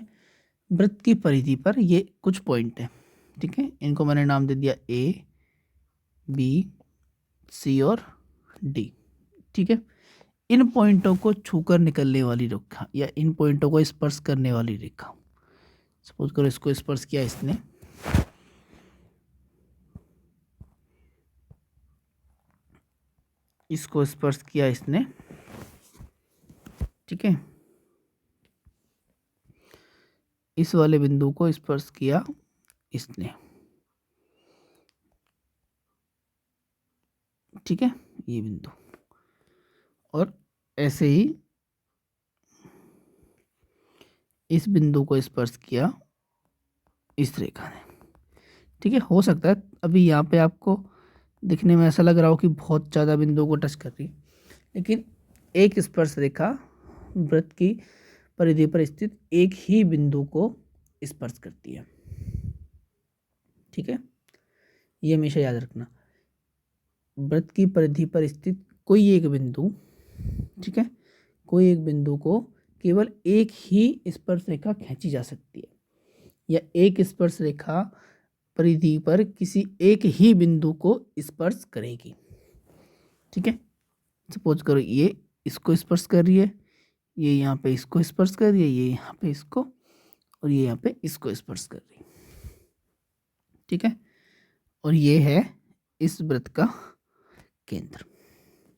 वृत्त की परिधि पर ये कुछ पॉइंट है। ठीक है, इनको मैंने नाम दे दिया ए, बी, सी और डी। ठीक है, इन पॉइंटों को छूकर निकलने वाली रेखा या इन पॉइंटों को स्पर्श करने वाली रेखा, सपोज करो इसको स्पर्श किया इसने, इसको स्पर्श किया इसने। ठीक है, इस वाले बिंदु को स्पर्श किया इसने। ठीक है, ये बिंदु, और ऐसे ही इस बिंदु को स्पर्श किया इस रेखा ने। ठीक है, हो सकता है अभी यहाँ पे आपको दिखने में ऐसा लग रहा हो कि बहुत ज़्यादा बिंदुओं को टच कर रही है, लेकिन एक स्पर्श रेखा वृत्त की परिधि पर स्थित एक ही बिंदु को स्पर्श करती है। ठीक है, ये हमेशा याद रखना। वृत्त की परिधि पर स्थित कोई एक बिंदु, ठीक है, कोई एक बिंदु को केवल एक ही स्पर्श रेखा खींची जा सकती है, या एक स्पर्श रेखा परिधि पर किसी एक ही बिंदु को स्पर्श करेगी। ठीक है, सपोज करो ये इसको स्पर्श कर रही है, ये यहाँ पे इसको स्पर्श कर रही है, ये यहाँ पे इसको, और ये यहाँ पे इसको स्पर्श कर रही है। ठीक है, और ये है इस वृत्त का केंद्र।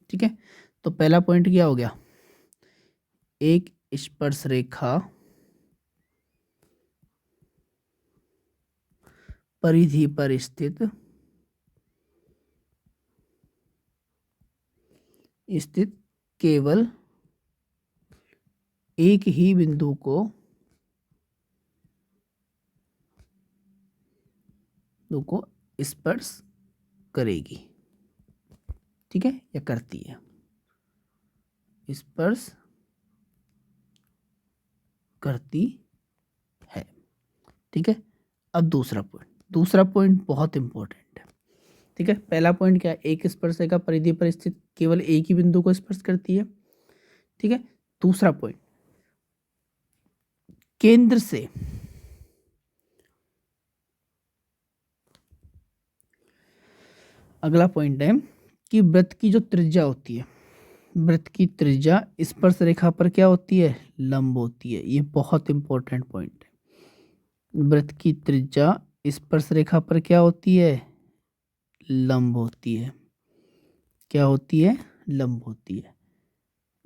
ठीक है, तो पहला पॉइंट क्या हो गया, एक स्पर्श रेखा परिधि पर स्थित केवल एक ही बिंदु को स्पर्श करेगी। ठीक है, या करती है, स्पर्श करती है। ठीक है, अब दूसरा पॉइंट बहुत इंपॉर्टेंट है। ठीक है, पहला पॉइंट क्या है, एक स्पर्श रेखा परिधि पर स्थित केवल एक ही बिंदु को स्पर्श करती है। ठीक है, दूसरा पॉइंट, केंद्र से अगला पॉइंट है कि वृत्त की जो त्रिज्या होती है, वृत्त की त्रिज्या स्पर्श रेखा पर क्या होती है, लंब होती है। ये बहुत इंपॉर्टेंट पॉइंट है। वृत्त की त्रिज्या स्पर्श रेखा पर क्या होती है, लंब होती है। क्या होती है, लंब होती है।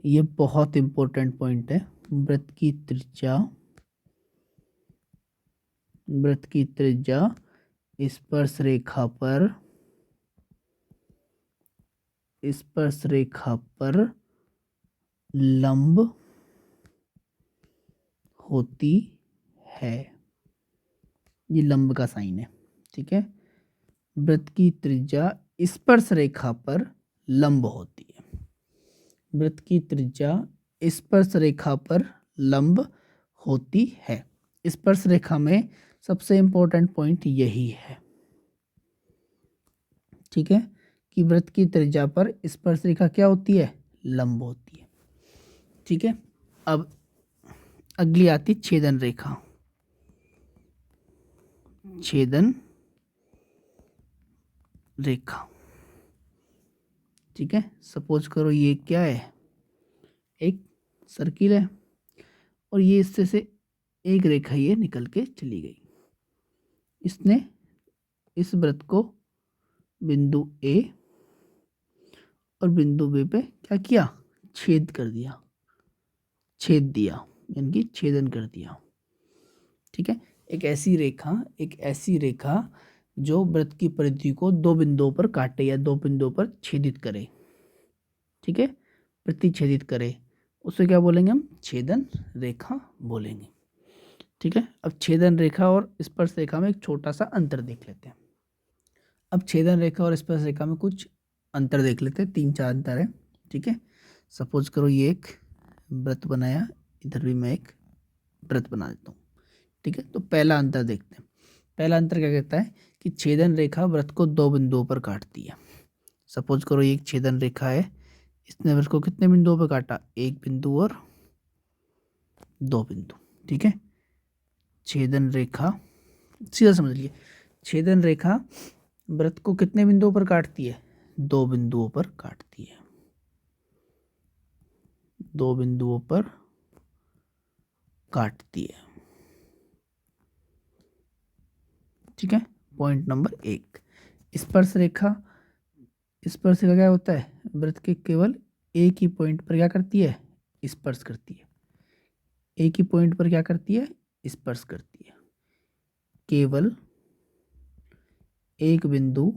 ये बहुत इंपॉर्टेंट पॉइंट है। वृत्त की त्रिज्या स्पर्श रेखा पर लंब होती है। ये लंब का साइन है। ठीक है, वृत्त की त्रिज्या स्पर्श रेखा पर लंब होती है। वृत्त की त्रिज्या स्पर्श रेखा पर लंब होती है। स्पर्श रेखा में सबसे इंपॉर्टेंट पॉइंट यही है। ठीक है, कि वृत्त की त्रिज्या पर स्पर्श रेखा क्या होती है, लंब होती है। ठीक है, अब अगली आती छेदन रेखा। छेदन रेखा, ठीक है, सपोज करो ये क्या है, एक सर्किल है, और ये इससे से एक रेखा ये निकल के चली गई। इसने इस वृत्त को बिंदु ए और बिंदु बी पे क्या किया, छेद दिया, यानी कि छेदन कर दिया। ठीक है, एक ऐसी रेखा जो वृत्त की परिधि को दो बिंदुओं पर काटे या दो बिंदुओं पर छेदित करे। ठीक है, प्रतिच्छेदित करे, उसे क्या बोलेंगे हम, छेदन रेखा बोलेंगे। ठीक है, अब छेदन रेखा और स्पर्श रेखा में एक छोटा सा अंतर देख लेते हैं। अब छेदन रेखा और स्पर्श रेखा में कुछ अंतर देख लेते हैं, 3-4 अंतर है। ठीक है, सपोज करो ये एक वृत्त बनाया, इधर भी मैं एक वृत्त बना देता हूँ। ठीक है, तो पहला अंतर देखते हैं। पहला अंतर क्या कहता है कि छेदन रेखा वृत्त को दो बिंदुओं पर काटती है। सपोज करो ये एक छेदन रेखा है, इसने वृत्त को कितने बिंदुओं पर काटा, एक बिंदु और दो बिंदु। ठीक है, छेदन रेखा, सीधा समझ लीजिए, छेदन रेखा वृत्त को कितने बिंदुओं पर काटती है, दो बिंदुओं पर काटती है, दो बिंदुओं पर काटती है। ठीक है, पॉइंट नंबर 1। स्पर्श रेखा क्या होता है, वृत्त के केवल एक ही पॉइंट पर क्या करती है, स्पर्श करती है। एक ही पॉइंट पर क्या करती है, स्पर्श करती है, केवल एक बिंदु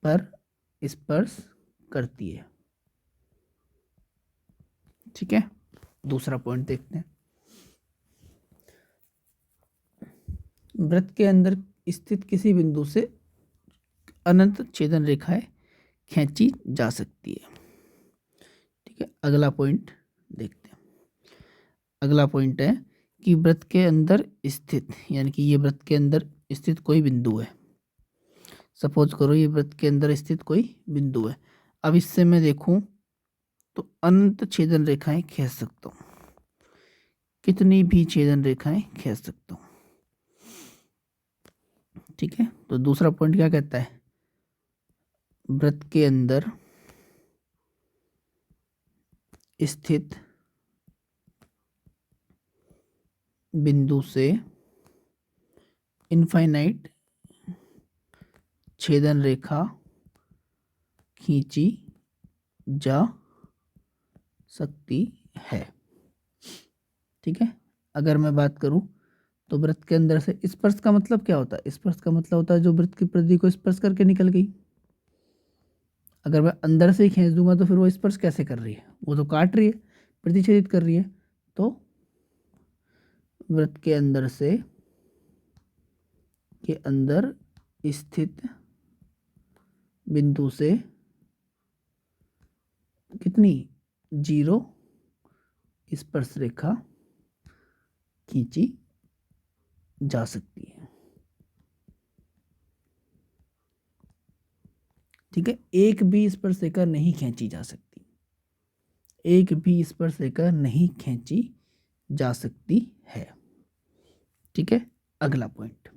पर स्पर्श करती है। ठीक है, दूसरा पॉइंट देखते हैं। वृत्त के अंदर स्थित किसी बिंदु से अनंत छेदन रेखाएं खींची जा सकती है। ठीक है, अगला पॉइंट देखते हैं। अगला पॉइंट है कि वृत्त के अंदर स्थित, यानी कि ये वृत्त के अंदर स्थित कोई बिंदु है। सपोज करो ये वृत्त के अंदर स्थित कोई बिंदु है। अब इससे मैं देखूं तो अनंत छेदन रेखाएं खींच सकता हूं, कितनी भी छेदन रेखाएं खींच सकता हूं। ठीक है, तो दूसरा पॉइंट क्या कहता है, वृत्त के अंदर स्थित बिंदु से इनफाइनाइट छेदन रेखा खींची जा सकती है। ठीक है, अगर मैं बात करूं तो वृत्त के अंदर से स्पर्श का मतलब क्या होता है, स्पर्श का मतलब होता है जो वृत्त की परिधि को स्पर्श करके निकल गई। अगर मैं अंदर से ही खींच दूंगा तो फिर वो स्पर्श कैसे कर रही है, वो तो काट रही है, प्रतिच्छेदित कर रही है। तो वृत्त के अंदर से के अंदर स्थित बिंदु से कितनी 0 स्पर्श रेखा खींची जा सकती है। ठीक है, एक भी स्पर्श रेखा नहीं खींची जा सकती, एक भी स्पर्श रेखा नहीं खींची जा सकती है। ठीक है, अगला पॉइंट,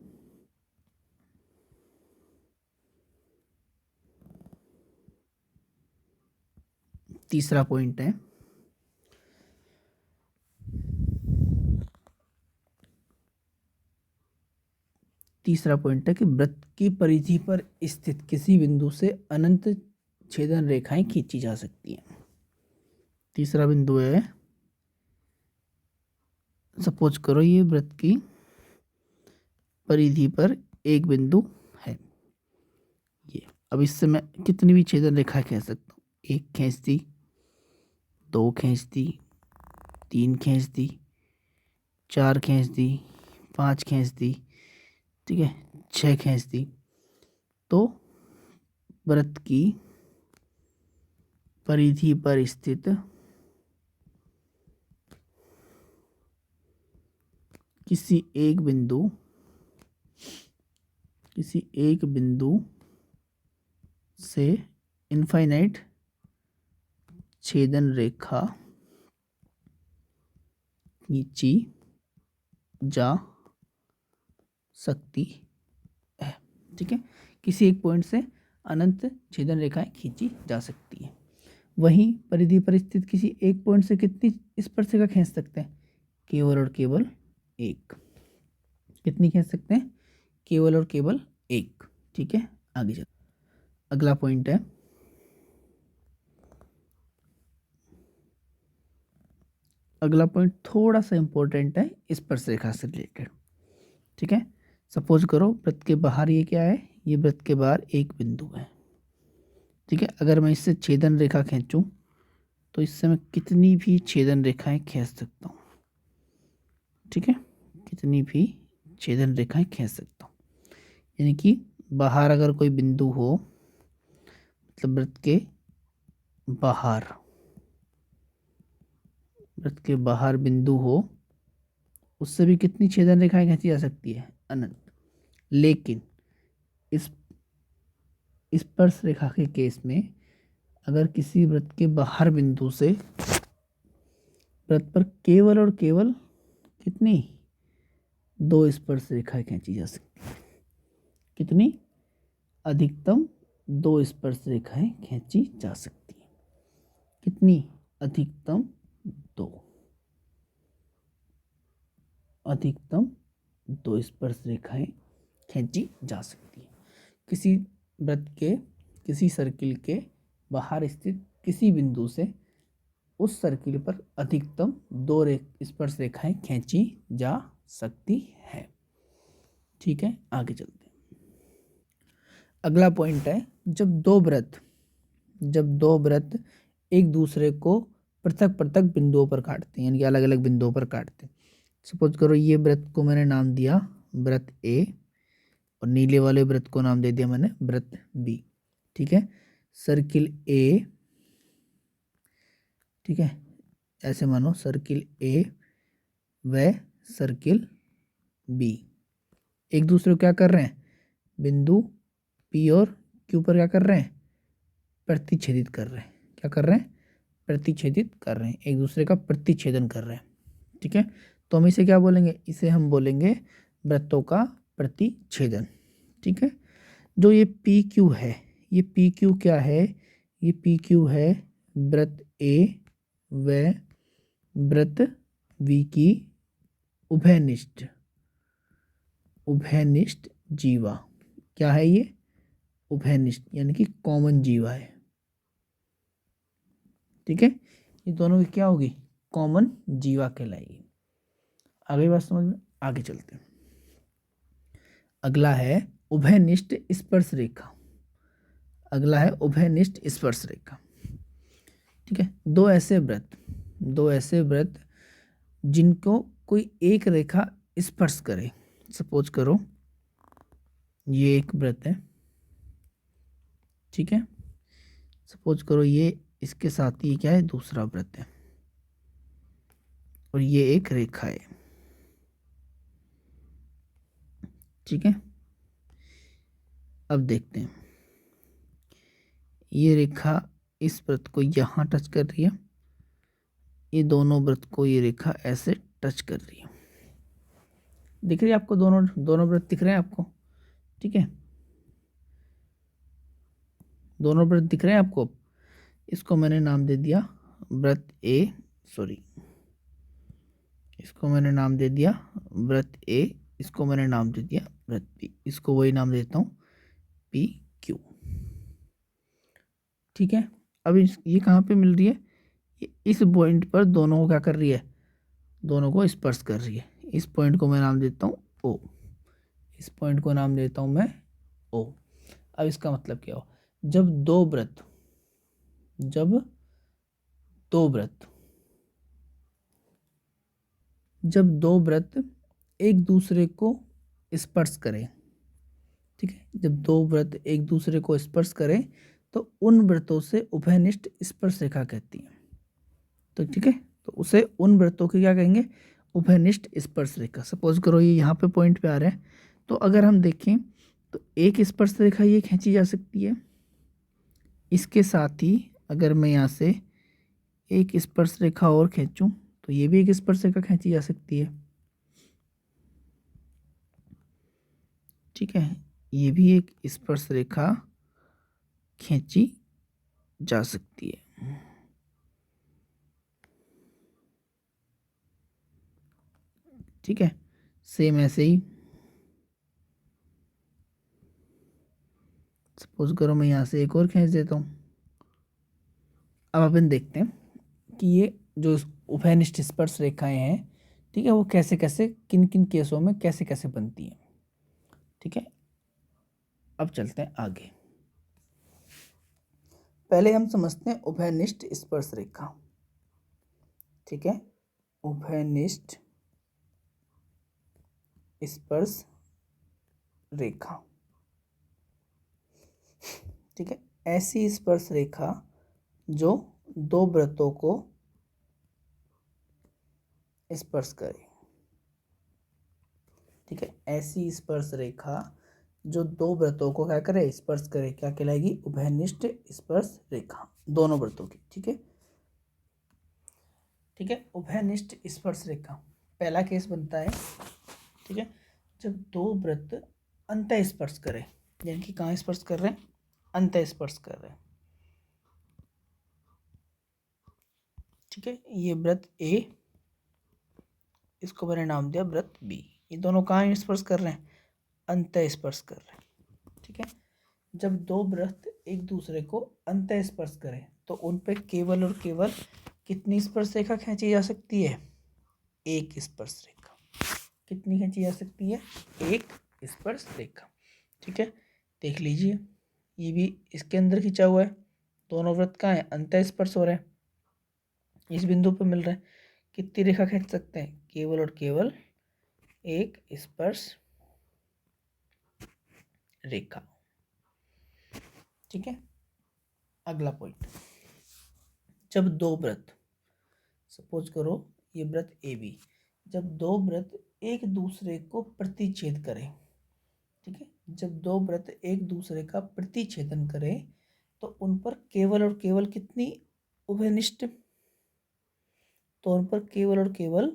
तीसरा पॉइंट है कि वृत्त की परिधि पर स्थित किसी बिंदु से अनंत छेदन रेखाएं खींची जा सकती हैं। तीसरा बिंदु है, सपोज करो ये वृत्त की परिधि पर एक बिंदु है ये। अब इससे मैं कितनी भी छेदन रेखा खींच सकता हूँ, एक खींच दी, दो खींच दी, तीन खींच दी, चार खींच दी, पाँच खींच दी, ठीक है, 6 खींच दी। तो वृत्त की परिधि पर स्थित किसी एक बिंदु से इनफाइनाइट छेदन रेखा खींची जा सकती है। ठीक है, किसी एक पॉइंट से अनंत छेदन रेखाएं खींची जा सकती हैं। वहीं परिधि पर स्थित किसी एक पॉइंट से कितनी स्पर्श रेखा खींच सकते हैं, केवल और केवल एक। कितनी खींच सकते हैं, केवल और केवल एक। ठीक है, आगे चल, अगला पॉइंट है अगला पॉइंट थोड़ा सा इंपॉर्टेंट है, स्पर्श रेखा से रिलेटेड। ठीक है, सपोज करो वृत्त के बाहर ये क्या है, ये वृत्त के बाहर एक बिंदु है। ठीक है, अगर मैं इससे छेदन रेखा खींचूं तो इससे मैं कितनी भी छेदन रेखाएं खींच सकता हूँ। ठीक है, कितनी भी छेदन रेखाएं खींच सकता हूँ, यानी कि बाहर अगर कोई बिंदु हो, मतलब वृत्त के बाहर बिंदु हो, उससे भी कितनी छेदन रेखाएं खींची जा सकती है, अनंत। लेकिन इस स्पर्श रेखा के केस में अगर किसी वृत्त के बाहर बिंदु से वृत्त पर केवल और केवल कितनी 2 स्पर्श रेखाएं खींची जा सकती है। कितनी, अधिकतम 2 स्पर्श रेखाएं खींची जा सकती है। कितनी, अधिकतम 2, अधिकतम 2 स्पर्श रेखाएं खींची जा सकती है। किसी वृत्त के, किसी सर्किल के बाहर स्थित किसी बिंदु से उस सर्किल पर अधिकतम 2 स्पर्श रेखाएं खींची जा सकती है। ठीक है, आगे चलते हैं। अगला पॉइंट है, जब दो वृत्त एक दूसरे को पृथक पृथक बिंदुओं पर काटते हैं, यानी कि अलग अलग बिंदुओं पर काटते हैं। सपोज करो ये वृत्त को मैंने नाम दिया वृत्त ए, और नीले वाले वृत्त को नाम दे दिया मैंने वृत्त बी। ठीक है, सर्किल ए, ठीक है, ऐसे मानो सर्किल ए व सर्किल बी एक दूसरे को क्या कर रहे हैं, बिंदु पी और क्यू पर क्या कर रहे हैं, प्रतिच्छेदित कर रहे हैं। क्या कर रहे हैं, प्रतिच्छेदित कर रहे हैं, एक दूसरे का प्रतिच्छेदन कर रहे हैं। ठीक है, तो हम इसे क्या बोलेंगे, इसे हम बोलेंगे वृत्तों का प्रतिच्छेदन। ठीक है, जो ये पी क्यू है, ये पी क्यू क्या है, ये पी क्यू है वृत्त ए व वृत्त वी की उभयनिष्ठ उभयनिष्ठ जीवा। क्या है ये, उभयनिष्ठ यानी कि कॉमन जीवा है। ठीक है, ये दोनों की क्या होगी, कॉमन जीवा कहलाएगी। आगे बात समझ में, आगे चलते हैं। अगला है उभयनिष्ठ स्पर्श रेखा। अगला है उभयनिष्ठ स्पर्श रेखा। ठीक है, दो ऐसे वृत्त जिनको कोई एक रेखा स्पर्श करे। सपोज करो ये एक वृत्त है। ठीक है, सपोज करो ये इसके साथ ये क्या है, दूसरा वृत्त है और ये एक रेखा है। ठीक है, अब देखते हैं, ये रेखा इस वृत्त को यहाँ टच कर रही है, ये दोनों वृत्त को ये रेखा ऐसे टच कर रही है। दिख रही है आपको, दोनों दोनों वृत्त दिख रहे हैं आपको। ठीक है, दोनों वृत्त दिख रहे हैं आपको। इसको मैंने नाम दे दिया वृत्त ए, सॉरी इसको मैंने नाम दे दिया वृत्त ए, इसको मैंने नाम दे दिया वृत्त बी, इसको वही नाम देता हूँ पी क्यू। ठीक है, अब ये कहाँ पे मिल रही है, ये इस पॉइंट पर दोनों को क्या कर रही है, दोनों को स्पर्श कर रही है। इस पॉइंट को मैं नाम देता हूँ ओ, इस पॉइंट को नाम देता हूँ मैं ओ। अब इसका मतलब क्या हो, जब दो वृत्त जब दो वृत्त एक दूसरे को स्पर्श करें। ठीक है, जब दो वृत्त एक दूसरे को स्पर्श करें तो उन वृत्तों से उभयनिष्ठ स्पर्श रेखा कहती है। तो ठीक है, तो उसे उन वृत्तों की क्या कहेंगे, उभयनिष्ठ स्पर्श रेखा। सपोज करो ये यहाँ पे पॉइंट पे आ रहे हैं, तो अगर हम देखें तो एक स्पर्श रेखा ये खींची जा सकती है। इसके साथ ही अगर मैं यहाँ से एक स्पर्श रेखा और खींचूं तो ये भी एक स्पर्श रेखा खींची जा सकती है। ठीक है, ये भी एक स्पर्श रेखा खींची जा सकती है। ठीक है, सेम ऐसे ही सपोज करो मैं यहाँ से एक और खींच देता हूँ। अब अपन देखते हैं कि ये जो उभयनिष्ठ स्पर्श रेखाएं हैं, ठीक है, वो कैसे कैसे किन किन केसों में कैसे कैसे बनती हैं। ठीक है, अब चलते हैं आगे। पहले हम समझते हैं उभयनिष्ठ स्पर्श रेखा। ठीक है, उभयनिष्ठ स्पर्श रेखा। ठीक है, ऐसी स्पर्श रेखा जो दो वृत्तों को स्पर्श करे। ठीक है, ऐसी स्पर्श रेखा जो दो वृत्तों को क्या करे, स्पर्श करे, क्या कहलाएगी, उभयनिष्ठ स्पर्श रेखा, दोनों वृत्तों की। ठीक है, ठीक है, उभयनिष्ठ स्पर्श रेखा पहला केस बनता है। ठीक है, जब दो वृत्त अंतः स्पर्श करें, यानी कि कहाँ स्पर्श कर रहे हैं, अंतः स्पर्श कर रहे हैं। ठीक है, ये वृत्त ए, इसको मैंने नाम दिया वृत्त बी, ये दोनों कहाँ स्पर्श कर रहे हैं, अंतः स्पर्श कर रहे हैं। ठीक है, जब दो वृत्त एक दूसरे को अंतः स्पर्श करें तो उन पे केवल और केवल कितनी स्पर्श रेखा खींची जा सकती है, एक स्पर्श रेखा। कितनी खींची जा सकती है, एक स्पर्श रेखा। ठीक है, देख लीजिए ये भी इसके अंदर खींचा हुआ है, दोनों वृत्त कहाँ है, अंतः स्पर्श हो रहे हैं, इस बिंदु पर मिल रहे हैं। कितनी रेखा खींच सकते हैं, केवल और केवल एक स्पर्श रेखा। ठीक है, अगला पॉइंट, जब दो वृत्त, सपोज करो ये वृत्त ए बी, जब दो वृत्त एक दूसरे को प्रतिच्छेद करें, ठीक है, जब दो वृत्त एक दूसरे का प्रतिच्छेदन करें तो उन पर केवल और केवल कितनी उभयनिष्ठ, तो उन पर केवल और केवल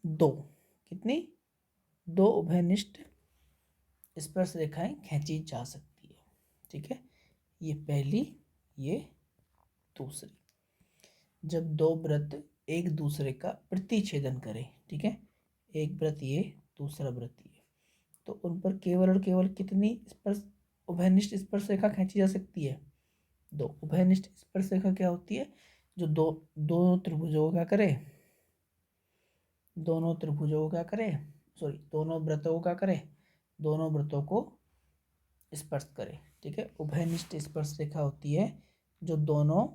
दो, कितनी, दो उभयनिष्ठ स्पर्श रेखाएं खींची जा सकती है, ठीक है। ये पहली, ये दूसरी। जब दो वृत्त एक दूसरे का प्रतिच्छेदन करें, ठीक है, एक वृत्त ये, दूसरा वृत्त ये, तो उन पर केवल और केवल कितनी स्पर्श, उभयनिष्ठ स्पर्श रेखा खींची जा सकती है, दो। उभयनिष्ठ स्पर्श रेखा क्या होती है, जो दोनों त्रिभुजों को क्या करे, दोनों त्रिभुजों को क्या करे, सॉरी, दोनों वृत्तों को क्या करे, दोनों वृत्तों को स्पर्श करे, ठीक है। उभयनिष्ठ स्पर्श रेखा होती है जो दोनों,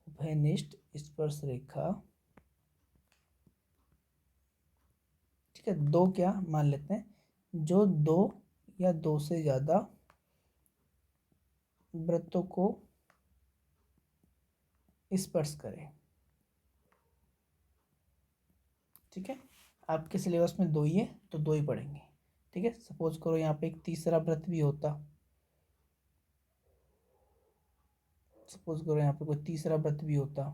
उभयनिष्ठ स्पर्श रेखा, ठीक है, दो क्या मान लेते हैं, जो दो या दो से ज्यादा वृत्तों को स्पर्श करे, ठीक है। आपके सिलेबस में दो ही है तो दो ही पढ़ेंगे, ठीक है। सपोज करो यहाँ पे एक तीसरा वृत्त भी होता, सपोज करो यहाँ पे कोई तीसरा वृत्त भी होता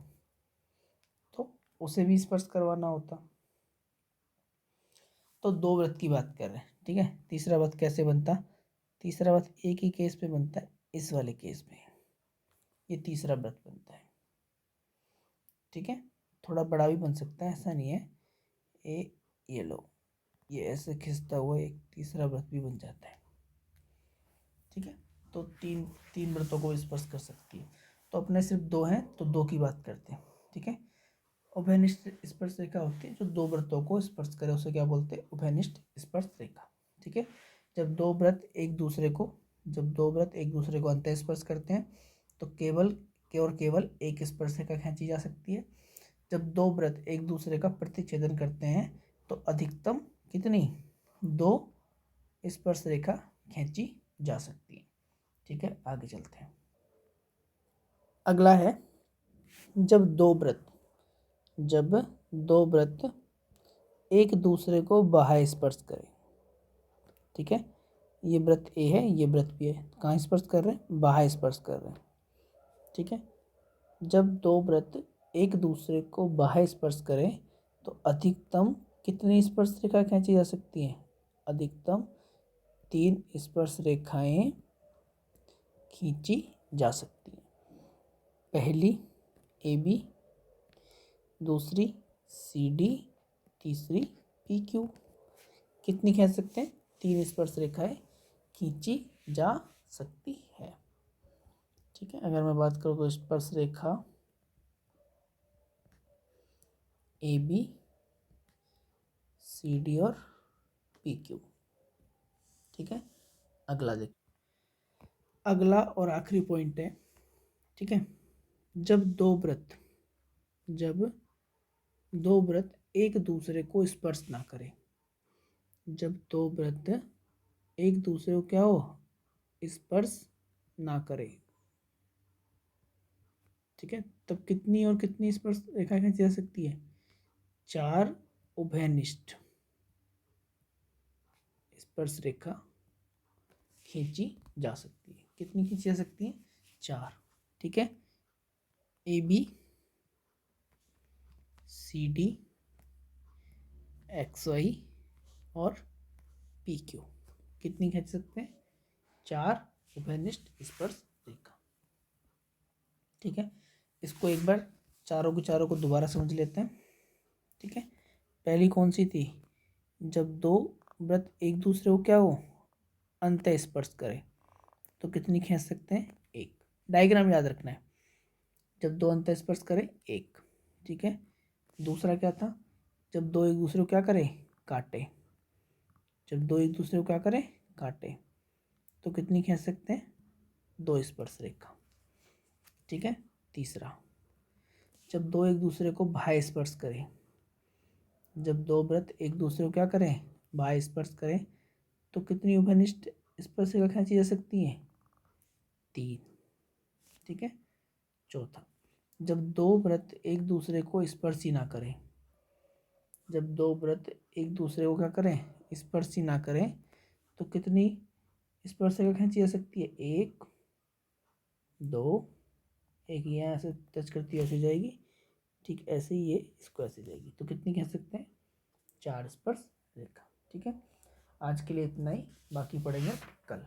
तो उसे भी स्पर्श करवाना होता, तो दो वृत्त की बात कर रहे हैं, ठीक है। तीसरा वृत्त कैसे बनता, तीसरा वृत्त एक ही केस पे बनता है, इस वाले केस में ये तीसरा वृत्त बनता है, ठीक है। थोड़ा बड़ा भी बन सकता है, ऐसा नहीं है। ये लो, ये ऐसे खिंचता हुआ एक तीसरा वृत्त भी बन जाता है, ठीक है। तो तीन तीन वृत्तों को स्पर्श कर सकती है। तो अपने सिर्फ दो हैं तो दो की बात करते हैं, ठीक है। उभयनिष्ठ स्पर्श रेखा होती है जो दो वृत्तों को स्पर्श करे, उसे क्या बोलते हैं, उभयनिष्ठ स्पर्श रेखा, ठीक है। जब दो वृत्त एक दूसरे को, जब दो वृत्त एक दूसरे को अंतः स्पर्श करते हैं तो केवल और केवल एक स्पर्श रेखा खींची जा सकती है। जब दो वृत्त एक दूसरे का प्रतिच्छेदन करते हैं तो अधिकतम कितनी, दो स्पर्श रेखा खींची जा सकती है, ठीक है। आगे चलते हैं। अगला है जब दो वृत्त, जब दो वृत्त एक दूसरे को बाह्य स्पर्श करें, ठीक है। ये वृत्त ए है, ये वृत्त बी है, कहाँ स्पर्श कर रहे हैं, बाह्य स्पर्श कर रहे हैं, ठीक है। जब दो वृत्त एक दूसरे को बाह्य स्पर्श करें तो अधिकतम कितनी स्पर्श रेखा खींची जा सकती है, अधिकतम तीन स्पर्श रेखाएं खींची जा सकती हैं। पहली ए बी, दूसरी सी डी, तीसरी पी क्यू। कितनी खींच सकते हैं, तीन स्पर्श रेखाएं खींची जा सकती है, ठीक है। अगर मैं बात करूँ तो स्पर्श रेखा ए बी, सी डी और पी क्यू, ठीक है। अगला देख, अगला और आखिरी पॉइंट है, ठीक है। जब दो वृत्त, जब दो वृत्त एक दूसरे को स्पर्श ना करें, जब दो वृत्त एक दूसरे को क्या हो, स्पर्श ना करे, ठीक है, तब कितनी और कितनी स्पर्श रेखा खींची जा सकती है, चार उभयनिष्ठ स्पर्श रेखा खींची जा सकती है। कितनी खींची जा सकती है, चार, ठीक है। A B, C D, X Y और पी क्यू, कितनी खींच सकते हैं, चार उभयनिष्ठ स्पर्श रेखा, ठीक है। इसको एक बार चारों के चारों को दोबारा समझ लेते हैं, ठीक है। पहली कौन सी थी, जब दो वृत्त एक दूसरे को क्या हो, अंतः स्पर्श करें तो कितनी खींच सकते हैं, एक। डायग्राम याद रखना है, जब दो अंतः स्पर्श करें एक, ठीक है। दूसरा क्या था, जब दो एक दूसरे को क्या करें, काटे, जब दो एक दूसरे को क्या करें, काटे, तो कितनी खींच सकते हैं, दो स्पर्श रेखा, ठीक है। तीसरा, जब दो एक दूसरे को बाह्य स्पर्श करें, जब दो वृत्त एक दूसरे को क्या करें, बाह्य स्पर्श करें तो कितनी उभयनिष्ठ स्पर्श रेखा खींची जा सकती है, तीन, ठीक है। चौथा, जब दो वृत्त एक दूसरे को स्पर्श ही ना करें, जब दो वृत्त एक दूसरे को क्या करें, स्पर्श ही ना करें, तो कितनी स्पर्श रेखा खींची जा सकती है, एक, दो, एक यहाँ से टच करती है ऐसे जाएगी, ठीक ऐसे ही ये इसको ऐसे जाएगी, तो कितनी कह सकते हैं, 4 स्पर्श रेखा। ठीक है, आज के लिए इतना ही, बाकी पढ़ेंगे कल।